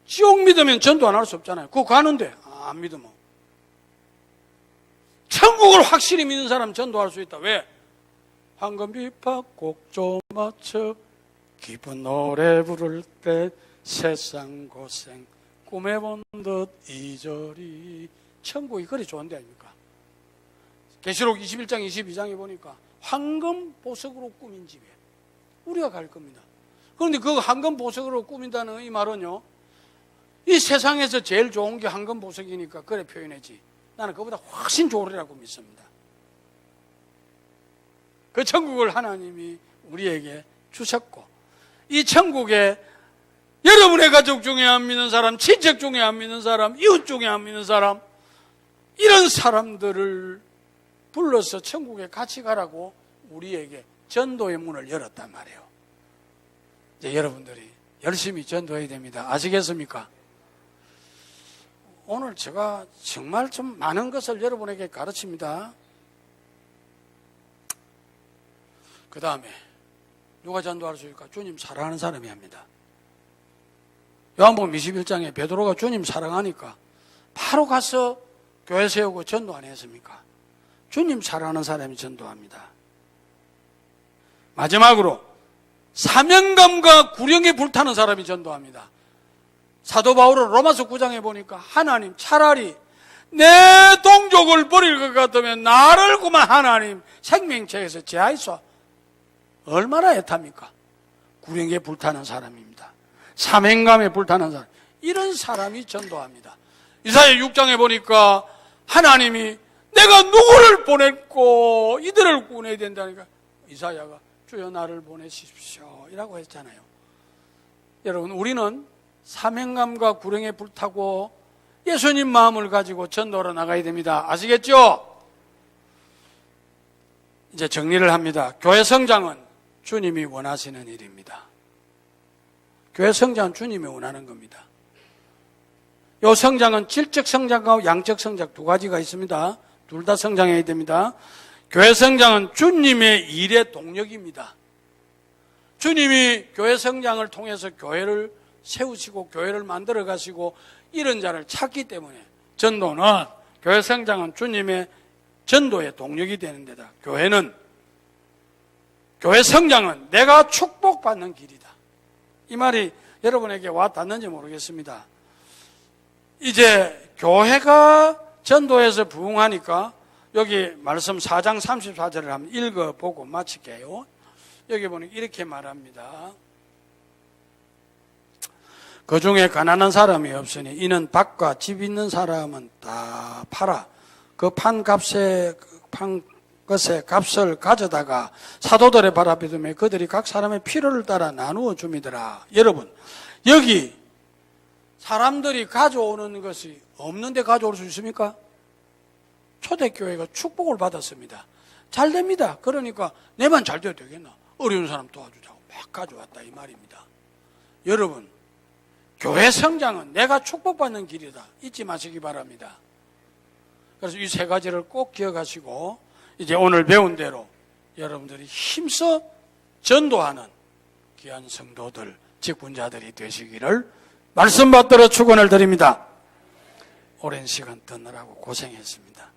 지옥 믿으면 전도 안 할 수 없잖아요. 그거 가는데 안 믿으면. 천국을 확실히 믿는 사람은 전도할 수 있다. 왜? 황금 비파 곡조 맞춰 기쁜 노래 부를 때 세상 고생 꿈에 본 듯 이절이 천국이 그리 좋은 데 아닙니까? 계시록 21장 22장에 보니까 황금 보석으로 꾸민 집에 우리가 갈 겁니다. 그런데 그 황금 보석으로 꾸민다는 이 말은요, 이 세상에서 제일 좋은 게 황금 보석이니까 그래 표현했지. 나는 그보다 훨씬 좋으리라고 믿습니다. 그 천국을 하나님이 우리에게 주셨고, 이 천국에 여러분의 가족 중에 안 믿는 사람, 친척 중에 안 믿는 사람, 이웃 중에 안 믿는 사람, 이런 사람들을 불러서 천국에 같이 가라고 우리에게 전도의 문을 열었단 말이에요. 이제 여러분들이 열심히 전도해야 됩니다. 아시겠습니까? 오늘 제가 정말 좀 많은 것을 여러분에게 가르칩니다. 그 다음에 누가 전도할 수 있을까? 주님 사랑하는 사람이 합니다. 요한복음 21장에 베드로가 주님 사랑하니까 바로 가서 교회 세우고 전도 안 했습니까? 주님 사랑하는 사람이 전도합니다. 마지막으로 사명감과 구령에 불타는 사람이 전도합니다. 사도 바울은 로마서 9장에 보니까 하나님 차라리 내 동족을 버릴 것 같으면 나를 그만 하나님 생명책에서 제하이소. 얼마나 애탑니까? 구령에 불타는 사람입니다. 사명감에 불타는 사람, 이런 사람이 전도합니다. 이사야 6장에 보니까 하나님이 내가 누구를 보냈고 이들을 구원해야 된다니까 이사야가 주여 나를 보내십시오 이라고 했잖아요. 여러분, 우리는 사명감과 구령에 불타고 예수님 마음을 가지고 전도하러 나가야 됩니다. 아시겠죠? 이제 정리를 합니다. 교회 성장은 주님이 원하시는 일입니다. 교회 성장은 주님이 원하는 겁니다. 이 성장은 질적 성장과 양적 성장 두 가지가 있습니다. 둘 다 성장해야 됩니다. 교회 성장은 주님의 일의 동력입니다. 주님이 교회 성장을 통해서 교회를 세우시고 교회를 만들어 가시고 이런 자를 찾기 때문에 전도는, 교회 성장은 주님의 전도의 동력이 되는 데다 교회 성장은 내가 축복받는 길이다. 이 말이 여러분에게 와 닿는지 모르겠습니다. 이제 교회가 전도에서 부흥하니까 여기 말씀 4장 34절을 한번 읽어보고 마칠게요. 여기 보니 이렇게 말합니다. 그 중에 가난한 사람이 없으니 이는 밭과 집 있는 사람은 다 팔아 그 판 것의 값을 가져다가 사도들의 발 앞에 두며 그들이 각 사람의 필요를 따라 나누어 줍니더라. 여러분, 여기 사람들이 가져오는 것이 없는데 가져올 수 있습니까? 초대교회가 축복을 받았습니다. 잘 됩니다. 그러니까 내만 잘 돼도 되겠나? 어려운 사람 도와주자고 막 가져왔다 이 말입니다. 여러분, 교회 성장은 내가 축복받는 길이다. 잊지 마시기 바랍니다. 그래서 이 세 가지를 꼭 기억하시고 이제 오늘 배운 대로 여러분들이 힘써 전도하는 귀한 성도들, 직분자들이 되시기를 말씀 받들어 축원을 드립니다. 오랜 시간 듣느라고 고생했습니다.